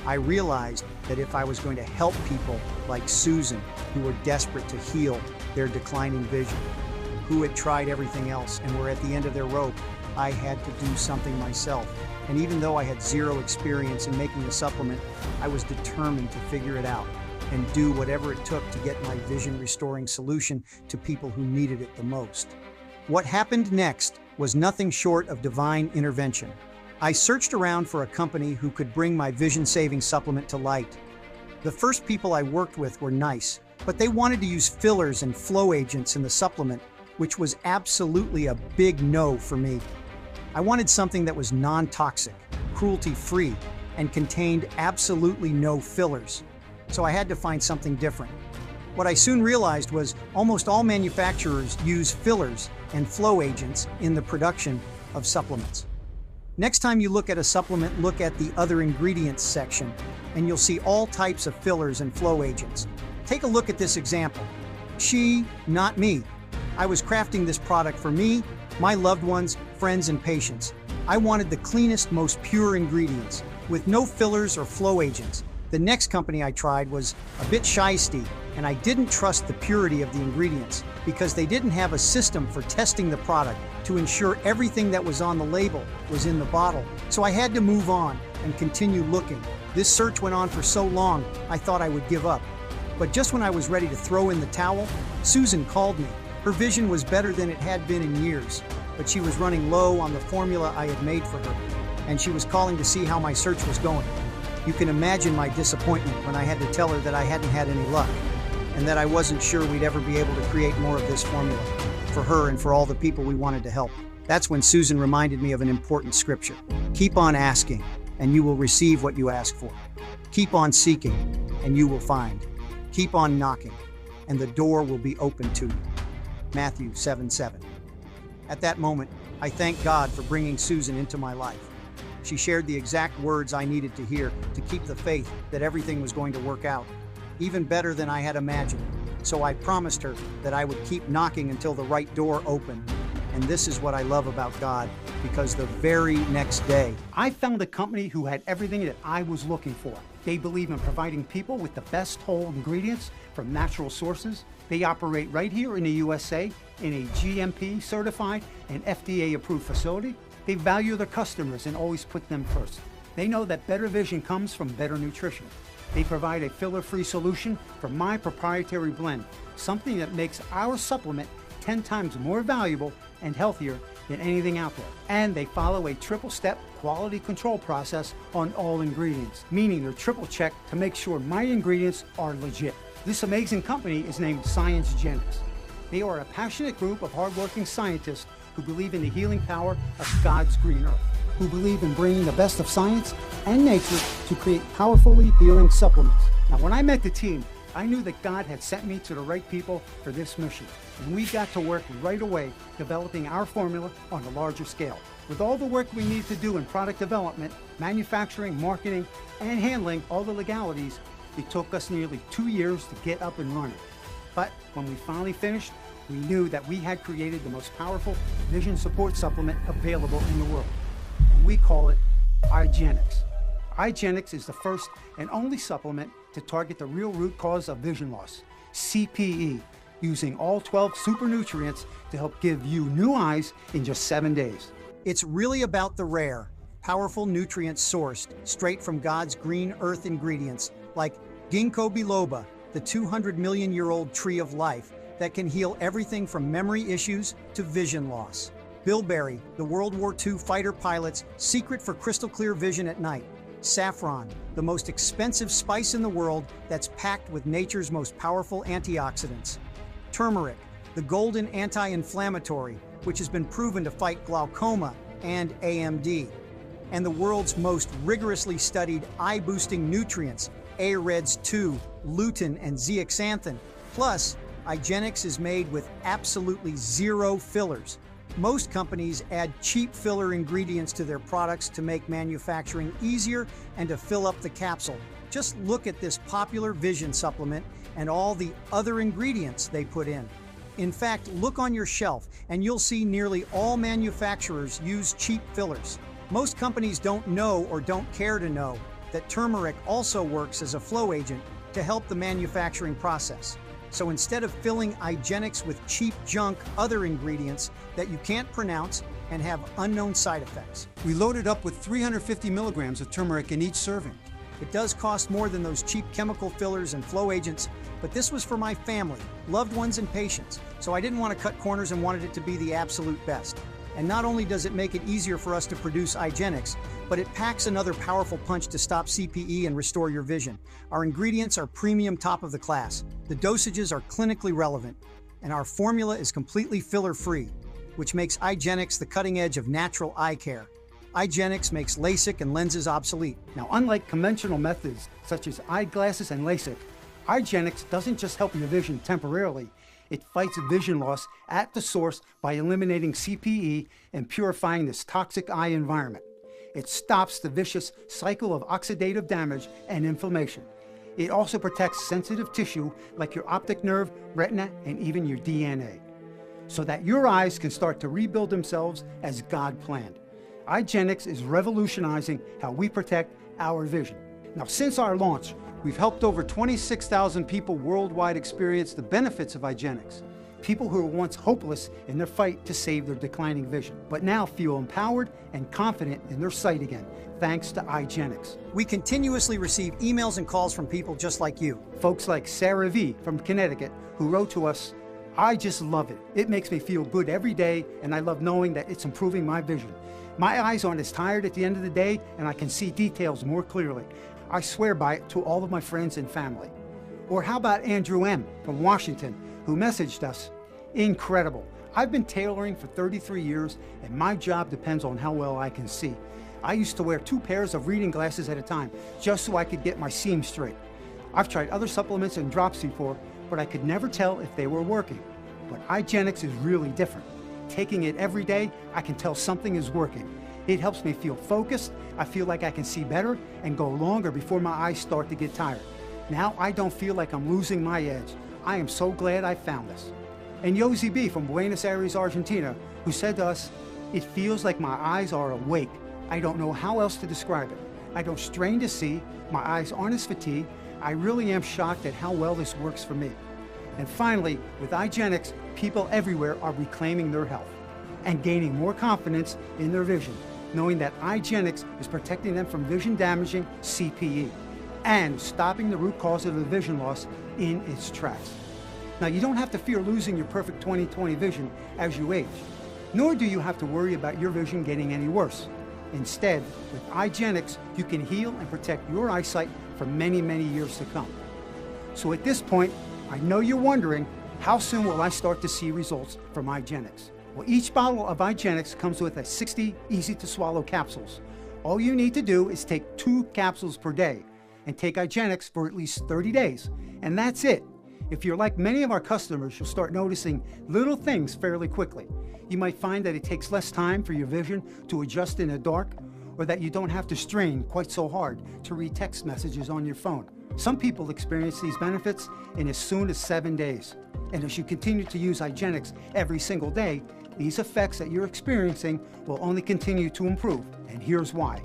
I realized that if I was going to help people like Susan, who were desperate to heal their declining vision, who had tried everything else and were at the end of their rope, I had to do something myself. And even though I had zero experience in making a supplement, I was determined to figure it out and do whatever it took to get my vision restoring solution to people who needed it the most. What happened next was nothing short of divine intervention. I searched around for a company who could bring my vision-saving supplement to light. The first people I worked with were nice, but they wanted to use fillers and flow agents in the supplement, which was absolutely a big no for me. I wanted something that was non-toxic, cruelty-free, and contained absolutely no fillers. So I had to find something different. What I soon realized was almost all manufacturers use fillers and flow agents in the production of supplements. Next time you look at a supplement, look at the other ingredients section, and you'll see all types of fillers and flow agents. Take a look at this example. She, not me. I was crafting this product for me, my loved ones, friends, and patients. I wanted the cleanest, most pure ingredients, with no fillers or flow agents. The next company I tried was a bit shysty, and I didn't trust the purity of the ingredients because they didn't have a system for testing the product to ensure everything that was on the label was in the bottle. So I had to move on and continue looking. This search went on for so long, I thought I would give up. But just when I was ready to throw in the towel, Susan called me. Her vision was better than it had been in years, but she was running low on the formula I had made for her, and she was calling to see how my search was going. You can imagine my disappointment when I had to tell her that I hadn't had any luck, and that I wasn't sure we'd ever be able to create more of this formula for her and for all the people we wanted to help. That's when Susan reminded me of an important scripture. Keep on asking, and you will receive what you ask for. Keep on seeking, and you will find. Keep on knocking, and the door will be open to you. Matthew 7:7. At that moment, I thanked God for bringing Susan into my life. She shared the exact words I needed to hear to keep the faith that everything was going to work out, even better than I had imagined. So I promised her that I would keep knocking until the right door opened. And this is what I love about God, because the very next day, I found a company who had everything that I was looking for. They believe in providing people with the best whole ingredients from natural sources. They operate right here in the USA in a GMP certified and FDA approved facility. They value their customers and always put them first. They know that better vision comes from better nutrition. They provide a filler-free solution for my proprietary blend, something that makes our supplement 10 times more valuable and healthier than anything out there. And they follow a triple-step quality control process on all ingredients, meaning they're triple checked to make sure my ingredients are legit. This amazing company is named Science Genetics. They are a passionate group of hardworking scientists who believe in the healing power of God's green earth, who believe in bringing the best of science and nature to create powerfully healing supplements. Now, when I met the team, I knew that God had sent me to the right people for this mission, and we got to work right away developing our formula on a larger scale. With all the work we need to do in product development, manufacturing, marketing, and handling all the legalities, it took us nearly 2 years to get up and running. But when we finally finished, we knew that we had created the most powerful vision support supplement available in the world. And we call it Eyegenics. Eyegenics is the first and only supplement to target the real root cause of vision loss, CPE, using all 12 super nutrients to help give you new eyes in just 7 days. it's really about the rare, powerful nutrients sourced straight from God's green earth ingredients, like ginkgo biloba, the 200-million-year-old tree of life that can heal everything from memory issues to vision loss. Bilberry, the World War II fighter pilot's secret for crystal clear vision at night. Saffron, the most expensive spice in the world that's packed with nature's most powerful antioxidants. Turmeric, the golden anti-inflammatory, which has been proven to fight glaucoma and AMD, and the world's most rigorously studied eye-boosting nutrients, AREDS 2, lutein, and zeaxanthin. Plus, Eyegenix is made with absolutely zero fillers. Most companies add cheap filler ingredients to their products to make manufacturing easier and to fill up the capsule. Just look at this popular vision supplement and all the other ingredients they put in. In fact, look on your shelf and you'll see nearly all manufacturers use cheap fillers. Most companies don't know or don't care to know that turmeric also works as a flow agent to help the manufacturing process. So instead of filling Eyegenix with cheap junk other ingredients that you can't pronounce and have unknown side effects. We loaded up with 350 milligrams of turmeric in each serving. It does cost more than those cheap chemical fillers and flow agents, but this was for my family, loved ones, and patients, so I didn't want to cut corners and wanted it to be the absolute best. And not only does it make it easier for us to produce Eyegenix, but it packs another powerful punch to stop CPE and restore your vision. Our ingredients are premium, top of the class. The dosages are clinically relevant, and our formula is completely filler-free, which makes Eyegenix the cutting edge of natural eye care. Eyegenix makes LASIK and lenses obsolete. Now, unlike conventional methods such as eyeglasses and LASIK, Eyegenix doesn't just help your vision temporarily. It fights vision loss at the source by eliminating CPE and purifying this toxic eye environment. It stops the vicious cycle of oxidative damage and inflammation. It also protects sensitive tissue like your optic nerve, retina, and even your DNA, so that your eyes can start to rebuild themselves as God planned. Eyegenix is revolutionizing how we protect our vision. Now, since our launch, we've helped over 26,000 people worldwide experience the benefits of Eyegenix. People who were once hopeless in their fight to save their declining vision, but now feel empowered and confident in their sight again, thanks to Eyegenix. We continuously receive emails and calls from people just like you. Folks like Sarah V. from Connecticut, who wrote to us, "I just love it. It makes me feel good every day, and I love knowing that it's improving my vision. My eyes aren't as tired at the end of the day, and I can see details more clearly. I swear by it to all of my friends and family." Or how about Andrew M. from Washington, who messaged us, "Incredible. I've been tailoring for 33 years, and my job depends on how well I can see. I used to wear 2 pairs of reading glasses at a time, just so I could get my seams straight. I've tried other supplements and drops before, but I could never tell if they were working. But Eyegenix is really different. Taking it every day, I can tell something is working. It helps me feel focused, I feel like I can see better, and go longer before my eyes start to get tired. Now I don't feel like I'm losing my edge. I am so glad I found this." And Yosi B. from Buenos Aires, Argentina, who said to us, "It feels like my eyes are awake. I don't know how else to describe it. I don't strain to see, my eyes aren't as fatigued. I really am shocked at how well this works for me." And finally, with Eyegenix, people everywhere are reclaiming their health and gaining more confidence in their vision, knowing that Eyegenix is protecting them from vision-damaging CPE and stopping the root cause of the vision loss in its tracks. Now, you don't have to fear losing your perfect 20/20 vision as you age, nor do you have to worry about your vision getting any worse. Instead, with Eyegenix, you can heal and protect your eyesight for many, many years to come. So at this point, I know you're wondering, how soon will I start to see results from Eyegenix? Well, each bottle of Eyegenix comes with a 60 easy-to-swallow capsules. All you need to do is take 2 capsules per day and take Eyegenix for at least 30 days, and that's it. If you're like many of our customers, you'll start noticing little things fairly quickly. You might find that it takes less time for your vision to adjust in the dark, or that you don't have to strain quite so hard to read text messages on your phone. Some people experience these benefits in as soon as 7 days. And as you continue to use Eyegenix every single day, these effects that you're experiencing will only continue to improve. And here's why.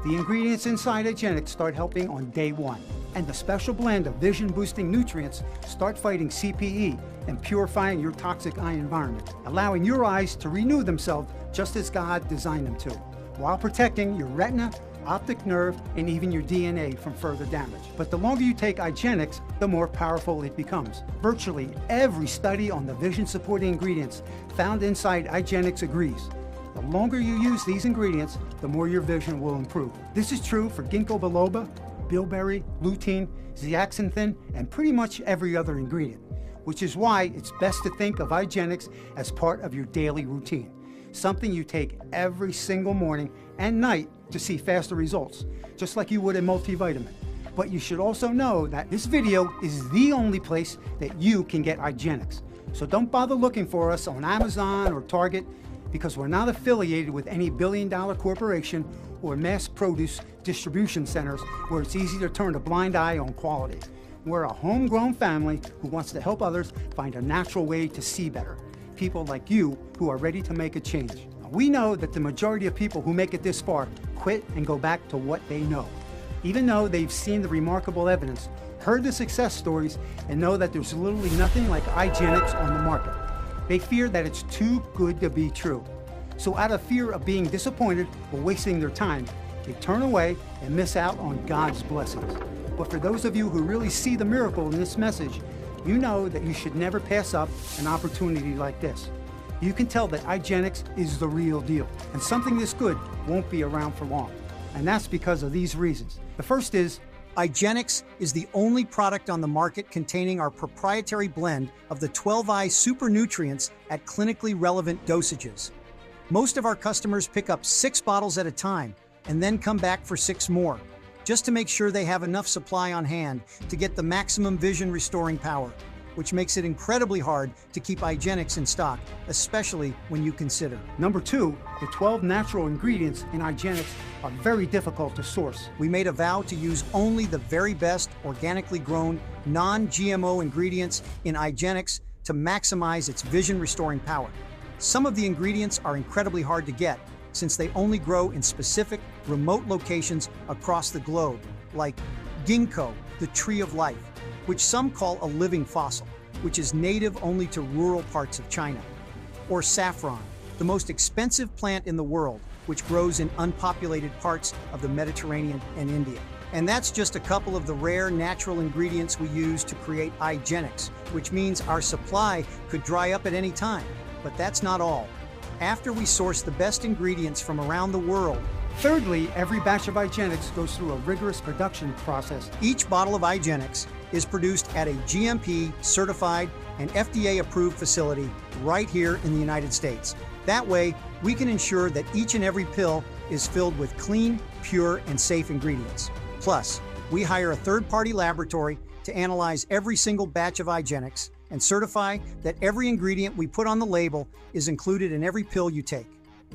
The ingredients inside Eyegenix start helping on day 1. And the special blend of vision-boosting nutrients start fighting CPE and purifying your toxic eye environment, allowing your eyes to renew themselves just as God designed them to, while protecting your retina, optic nerve, and even your DNA from further damage. But the longer you take Eyegenix, the more powerful it becomes. Virtually every study on the vision-supporting ingredients found inside Eyegenix agrees. The longer you use these ingredients, the more your vision will improve. This is true for ginkgo biloba, bilberry, lutein, zeaxanthin, and pretty much every other ingredient. which is why it's best to think of Eyegenics as part of your daily routine. Something you take every single morning and night to see faster results, just like you would a multivitamin. But you should also know that this video is the only place that you can get Eyegenics. So don't bother looking for us on Amazon or Target, because we're not affiliated with any billion-dollar corporation or mass produce distribution centers where it's easy to turn a blind eye on quality. We're a homegrown family who wants to help others find a natural way to see better. People like you who are ready to make a change. We know that the majority of people who make it this far quit and go back to what they know. Even though they've seen the remarkable evidence, heard the success stories, and know that there's literally nothing like Eyegenics on the market. They fear that it's too good to be true. So out of fear of being disappointed or wasting their time, they turn away and miss out on God's blessings. But for those of you who really see the miracle in this message, you know that you should never pass up an opportunity like this. You can tell that Eyegenics is the real deal, and something this good won't be around for long. And that's because of these reasons. The first is, Eyegenics is the only product on the market containing our proprietary blend of the 12-eye super nutrients at clinically relevant dosages. Most of our customers pick up 6 bottles at a time and then come back for 6 more, just to make sure they have enough supply on hand to get the maximum vision restoring power, which makes it incredibly hard to keep Eyegenics in stock, especially when you consider. Number 2, the 12 natural ingredients in Eyegenics are very difficult to source. We made a vow to use only the very best organically grown, non-GMO ingredients in Eyegenics to maximize its vision restoring power. Some of the ingredients are incredibly hard to get since they only grow in specific, remote locations across the globe, like ginkgo, the tree of life, which some call a living fossil, which is native only to rural parts of China, or saffron, the most expensive plant in the world, which grows in unpopulated parts of the Mediterranean and India. And that's just a couple of the rare natural ingredients we use to create Eyegenics, which means our supply could dry up at any time. But that's not all. After we source the best ingredients from around the world, thirdly, every batch of Eyegenics goes through a rigorous production process. Each bottle of Eyegenics is produced at a GMP certified and FDA approved facility right here in the United States. That way, we can ensure that each and every pill is filled with clean, pure, and safe ingredients. Plus, we hire a third-party laboratory to analyze every single batch of Eyegenics and certify that every ingredient we put on the label is included in every pill you take.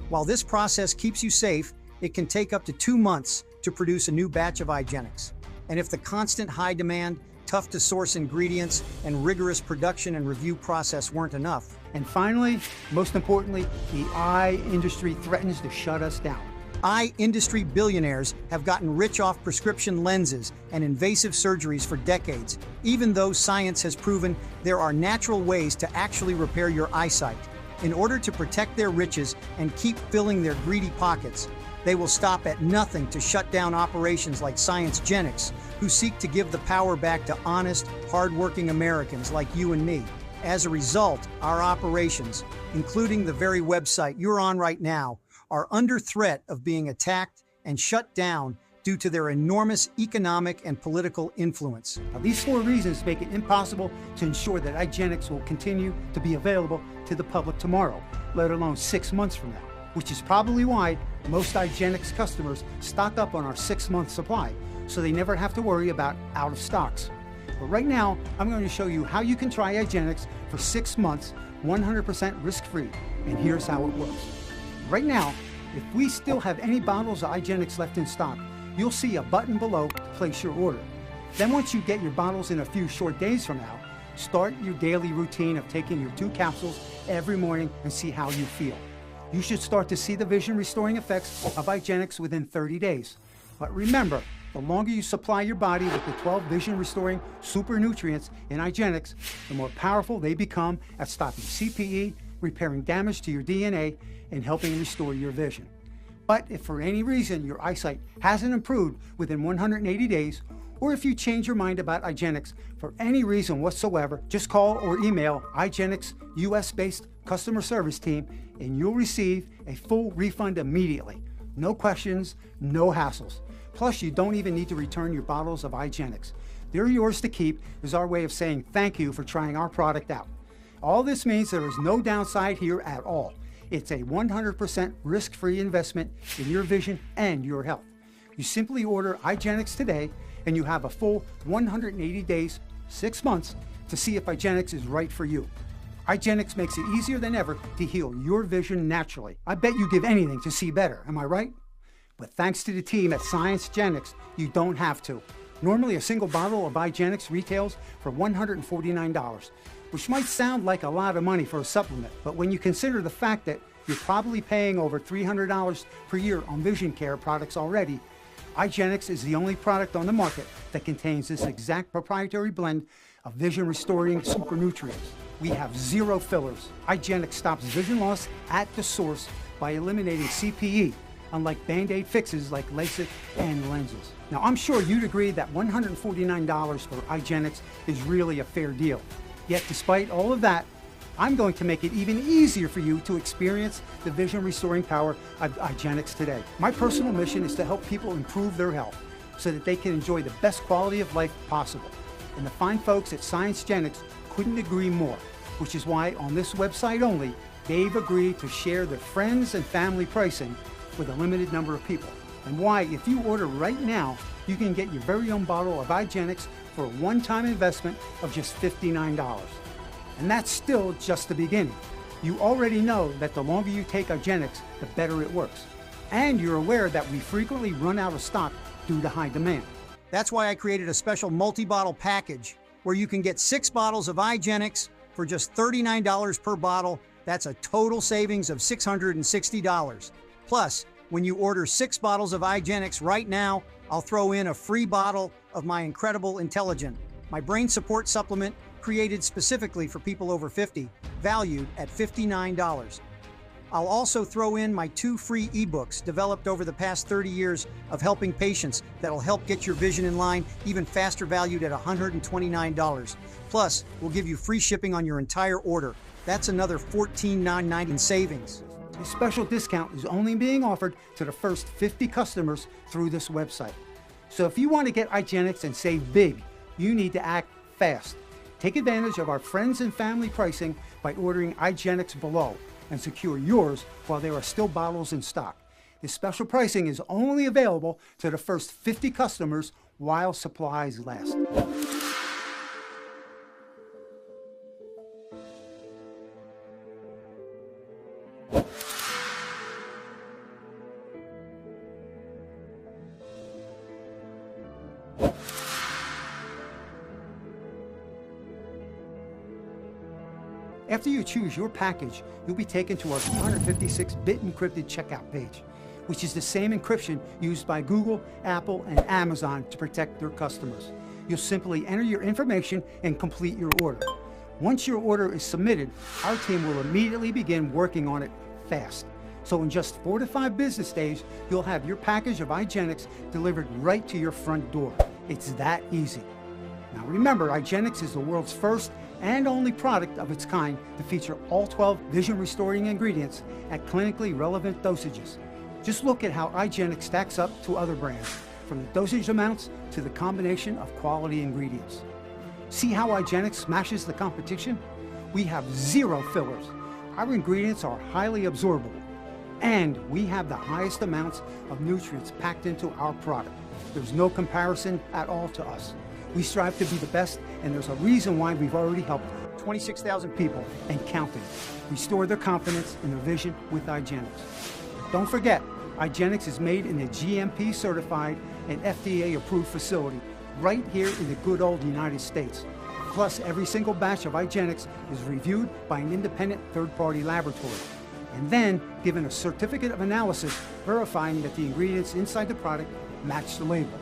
While this process keeps you safe, it can take up to 2 months to produce a new batch of Eyegenics. And if the constant high demand, tough to source ingredients, and rigorous production and review process weren't enough. And finally, most importantly, the eye industry threatens to shut us down. Eye industry billionaires have gotten rich off prescription lenses and invasive surgeries for decades, even though science has proven there are natural ways to actually repair your eyesight. In order to protect their riches and keep filling their greedy pockets, they will stop at nothing to shut down operations like Sciencegenics, who seek to give the power back to honest, hard-working Americans like you and me. As a result, our operations, including the very website you're on right now, are under threat of being attacked and shut down due to their enormous economic and political influence. Now, these 4 reasons make it impossible to ensure that Eyegenics will continue to be available to the public tomorrow, let alone 6 months from now, which is probably why most Eyegenics customers stock up on our 6-month supply, so they never have to worry about out of stocks. But right now, I'm going to show you how you can try Eyegenics for 6 months, 100% risk-free, and here's how it works. Right now, if we still have any bottles of Eyegenics left in stock, you'll see a button below to place your order. Then once you get your bottles in a few short days from now, start your daily routine of taking your 2 capsules every morning and see how you feel. You should start to see the vision restoring effects of Eyegenics within 30 days. But remember, the longer you supply your body with the 12 vision restoring super nutrients in Eyegenics, the more powerful they become at stopping CPE, repairing damage to your DNA, and helping restore your vision. But if for any reason your eyesight hasn't improved within 180 days, or if you change your mind about Eyegenics for any reason whatsoever, just call or email Eyegenics US-based customer service team and you'll receive a full refund immediately. No questions, no hassles. Plus, you don't even need to return your bottles of Eyegenics. They're yours to keep is our way of saying thank you for trying our product out. All this means there is no downside here at all. It's a 100% risk-free investment in your vision and your health. You simply order Eyegenics today and you have a full 180 days, 6 months, to see if Eyegenics is right for you. Eyegenics makes it easier than ever to heal your vision naturally. I bet you give anything to see better, am I right? But thanks to the team at ScienceGenics, you don't have to. Normally a single bottle of Eyegenics retails for $149, which might sound like a lot of money for a supplement, but when you consider the fact that you're probably paying over $300 per year on vision care products already, Eyegenics is the only product on the market that contains this exact proprietary blend of vision-restoring super nutrients. We have 0 fillers. Eyegenics stops vision loss at the source by eliminating CPE, unlike Band-Aid fixes like LASIK and lenses. Now, I'm sure you'd agree that $149 for Eyegenics is really a fair deal. Yet, despite all of that, I'm going to make it even easier for you to experience the vision-restoring power of Eyegenics today. My personal mission is to help people improve their health so that they can enjoy the best quality of life possible. And the fine folks at ScienceGenics couldn't agree more, which is why on this website only, they've agreed to share their friends and family pricing with a limited number of people. And why, if you order right now, you can get your very own bottle of Eyegenics for a one-time investment of just $59. And that's still just the beginning. You already know that the longer you take Eyegenics, the better it works. And you're aware that we frequently run out of stock due to high demand. That's why I created a special multi-bottle package where you can get 6 bottles of Eyegenics for just $39 per bottle. That's a total savings of $660. Plus, when you order 6 bottles of Eyegenics right now, I'll throw in a free bottle of my incredible Intelligent, my brain support supplement created specifically for people over 50, valued at $59. I'll also throw in my 2 free ebooks developed over the past 30 years of helping patients that'll help get your vision in line even faster, valued at $129. Plus, we'll give you free shipping on your entire order. That's another $14.99 in savings. This special discount is only being offered to the first 50 customers through this website. So if you want to get Eyegenics and save big, you need to act fast. Take advantage of our friends and family pricing by ordering Eyegenics below and secure yours while there are still bottles in stock. This special pricing is only available to the first 50 customers while supplies last. After you choose your package, you'll be taken to our 256-bit encrypted checkout page, which is the same encryption used by Google, Apple, and Amazon to protect their customers. You'll simply enter your information and complete your order. Once your order is submitted, our team will immediately begin working on it fast. So in just 4 to 5 business days, you'll have your package of Eyegenics delivered right to your front door. It's that easy. Now remember, Eyegenics is the world's first and only product of its kind to feature all 12 vision-restoring ingredients at clinically relevant dosages. Just look at how Eyegenics stacks up to other brands, from the dosage amounts to the combination of quality ingredients. See how Eyegenics smashes the competition? We have 0 fillers. Our ingredients are highly absorbable, and we have the highest amounts of nutrients packed into our product. There's no comparison at all to us. We strive to be the best, and there's a reason why we've already helped 26,000 people and counting restore their confidence in their vision with Eyegenics. Don't forget, Eyegenics is made in a GMP certified and FDA approved facility right here in the good old United States. Plus, every single batch of Eyegenics is reviewed by an independent third-party laboratory and then given a certificate of analysis verifying that the ingredients inside the product match the label.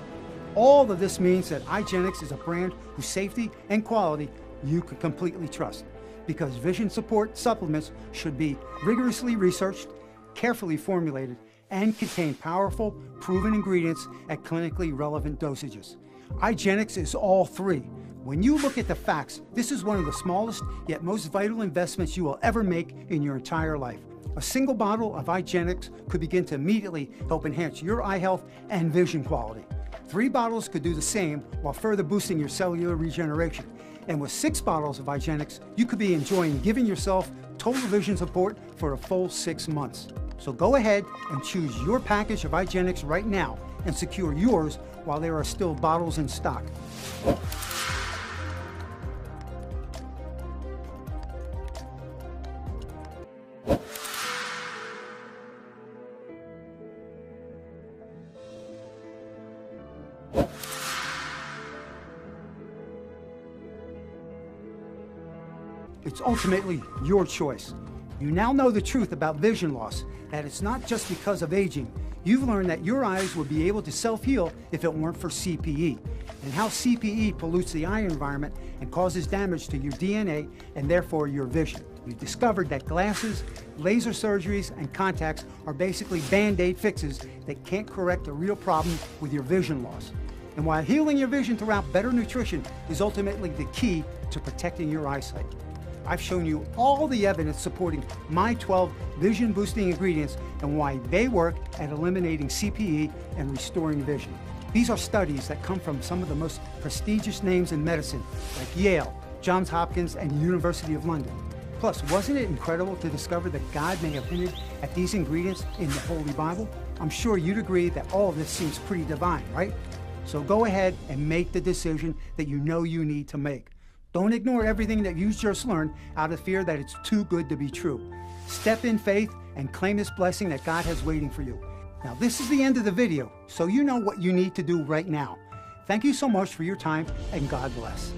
All of this means that Eyegenics is a brand whose safety and quality you can completely trust, because vision support supplements should be rigorously researched, carefully formulated, and contain powerful, proven ingredients at clinically relevant dosages. Eyegenics is all 3. When you look at the facts, this is one of the smallest yet most vital investments you will ever make in your entire life. A single bottle of Eyegenics could begin to immediately help enhance your eye health and vision quality. 3 bottles could do the same while further boosting your cellular regeneration. And with 6 bottles of Eyegenics, you could be enjoying giving yourself total vision support for a full 6 months. So go ahead and choose your package of Eyegenics right now and secure yours while there are still bottles in stock. It's ultimately your choice. You now know the truth about vision loss, that it's not just because of aging. You've learned that your eyes would be able to self-heal if it weren't for CPE, and how CPE pollutes the eye environment and causes damage to your DNA and therefore your vision. You've discovered that glasses, laser surgeries, and contacts are basically band-aid fixes that can't correct the real problem with your vision loss. And while healing your vision throughout better nutrition is ultimately the key to protecting your eyesight. I've shown you all the evidence supporting my 12 vision boosting ingredients and why they work at eliminating CPE and restoring vision. These are studies that come from some of the most prestigious names in medicine, like Yale, John Hopkins, and the University of London. Plus, wasn't it incredible to discover that God may have hinted at these ingredients in the Holy Bible? I'm sure you'd agree that all of this seems pretty divine, right? So go ahead and make the decision that you know you need to make. Don't ignore everything that you just learned out of fear that it's too good to be true. Step in faith and claim this blessing that God has waiting for you. Now, this is the end of the video, so you know what you need to do right now. Thank you so much for your time, and God bless.